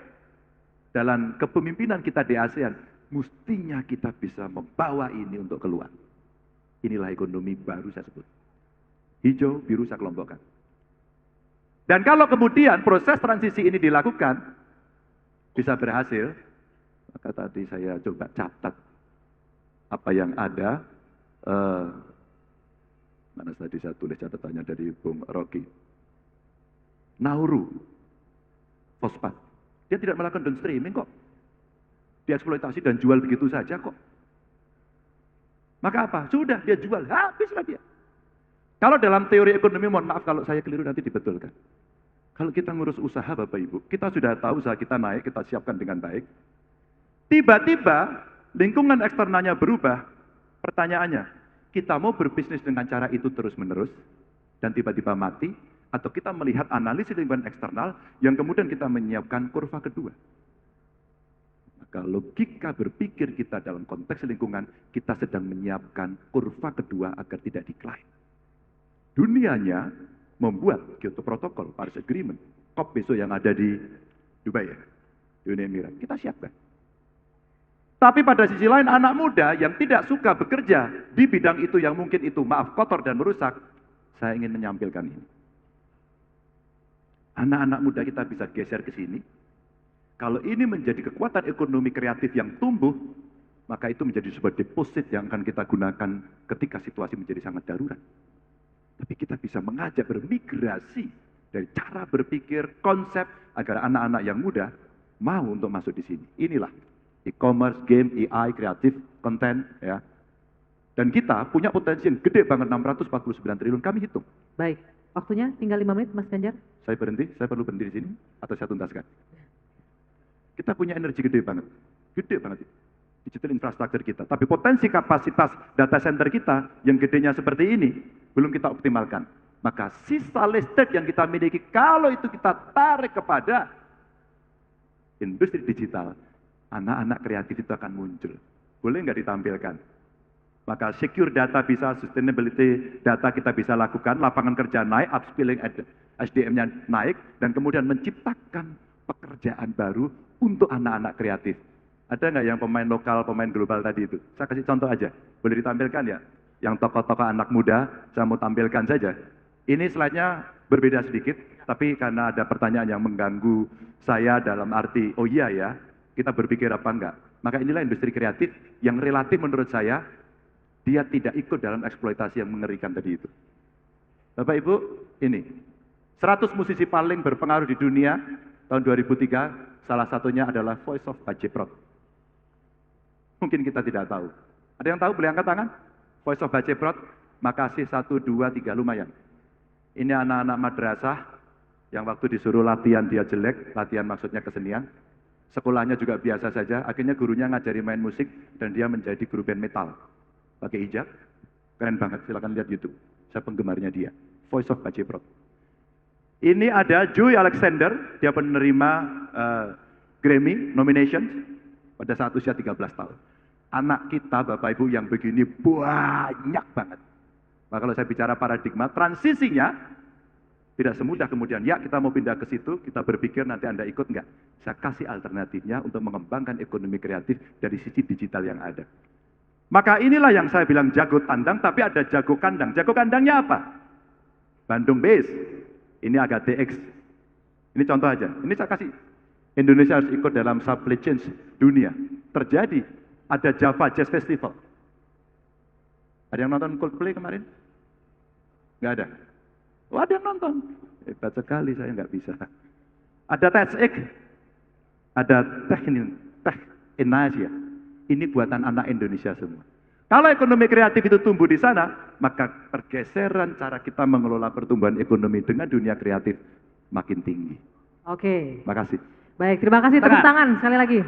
dalam kepemimpinan kita di ASEAN, mestinya kita bisa membawa ini untuk keluar. Inilah ekonomi baru saya sebut. Hijau, biru saya kelompokkan. Dan kalau kemudian proses transisi ini dilakukan, bisa berhasil, maka tadi saya coba catat apa yang ada. Mana tadi saya tulis catatannya dari Bung Rocky. Nauru, fosfat. Dia tidak melakukan downstreaming kok. Dieksploitasi dan jual begitu saja kok. Maka apa? Sudah, dia jual, habislah dia. Kalau dalam teori ekonomi, mohon maaf kalau saya keliru nanti dibetulkan. Kalau kita ngurus usaha Bapak Ibu, kita sudah tahu usaha kita naik, kita siapkan dengan baik. Tiba-tiba lingkungan eksternalnya berubah, pertanyaannya, kita mau berbisnis dengan cara itu terus-menerus, dan tiba-tiba mati, atau kita melihat analisis lingkungan eksternal, yang kemudian kita menyiapkan kurva kedua. Maka logika berpikir kita dalam konteks lingkungan, kita sedang menyiapkan kurva kedua agar tidak decline. Dunianya membuat Kyoto Protocol, Paris Agreement, COP besok yang ada di Dubai ya, di Uni Emirat. Kita siapkan. Tapi pada sisi lain anak muda yang tidak suka bekerja di bidang itu yang mungkin itu maaf kotor dan merusak, saya ingin menyampaikan ini. Anak-anak muda kita bisa geser ke sini. Kalau ini menjadi kekuatan ekonomi kreatif yang tumbuh, maka itu menjadi sebuah deposit yang akan kita gunakan ketika situasi menjadi sangat darurat. Tapi kita bisa mengajak bermigrasi dari cara berpikir, konsep, agar anak-anak yang muda mau untuk masuk di sini. Inilah e-commerce, game, AI, kreatif, konten, ya. Dan kita punya potensi yang gede banget, 649 triliun, kami hitung. Baik, waktunya tinggal 5 menit Mas Ganjar. Saya berhenti, saya perlu berhenti di sini, atau saya tuntaskan? Kita punya energi gede banget digital infrastruktur kita. Tapi potensi kapasitas data center kita yang gedenya seperti ini, belum kita optimalkan. Maka sisa listrik yang kita miliki, kalau itu kita tarik kepada industri digital, anak-anak kreatif itu akan muncul. Boleh nggak ditampilkan? Maka secure data bisa, sustainability data kita bisa lakukan, lapangan kerja naik, upskilling SDM-nya naik, dan kemudian menciptakan pekerjaan baru untuk anak-anak kreatif. Ada nggak yang pemain lokal, pemain global tadi itu? Saya kasih contoh aja, boleh ditampilkan ya? Yang tokoh-tokoh anak muda, saya mau tampilkan saja. Ini slide-nya berbeda sedikit, tapi karena ada pertanyaan yang mengganggu saya dalam arti, oh iya ya, kita berpikir apa enggak? Maka inilah industri kreatif yang relatif menurut saya, dia tidak ikut dalam eksploitasi yang mengerikan tadi itu. Bapak Ibu, ini 100 musisi paling berpengaruh di dunia tahun 2003, salah satunya adalah Voice of Baceprot. Mungkin kita tidak tahu. Ada yang tahu? Boleh angkat tangan? Voice of Baceprot, makasih 1, 2, 3, lumayan. Ini anak-anak madrasah yang waktu disuruh latihan dia jelek, latihan maksudnya kesenian. Sekolahnya juga biasa saja, akhirnya gurunya ngajari main musik dan dia menjadi guru band metal. Pakai hijab, keren banget, silakan lihat YouTube. Saya penggemarnya dia, Voice of Baceprot. Ini ada Joey Alexander, dia penerima Grammy nomination pada saat usia 13 tahun. Anak kita, Bapak Ibu, yang begini banyak banget. Maka kalau saya bicara paradigma, transisinya tidak semudah kemudian, ya kita mau pindah ke situ, kita berpikir nanti Anda ikut enggak? Saya kasih alternatifnya untuk mengembangkan ekonomi kreatif dari sisi digital yang ada. Maka inilah yang saya bilang jago tandang, tapi ada jago kandang. Jago kandangnya apa? Bandung Base. Ini agak TX. Ini contoh aja. Ini saya kasih. Indonesia harus ikut dalam supply chain dunia. Terjadi. Ada Java Jazz Festival. Ada yang nonton Coldplay kemarin? Nggak ada. Oh, ada yang nonton. Hebat sekali, saya nggak bisa. Ada TEDx. Ada Tech in Asia. Ini buatan anak Indonesia semua. Kalau ekonomi kreatif itu tumbuh di sana, maka pergeseran cara kita mengelola pertumbuhan ekonomi dengan dunia kreatif makin tinggi. Oke. Makasih. Baik, terima kasih. Tepuk tangan sekali lagi.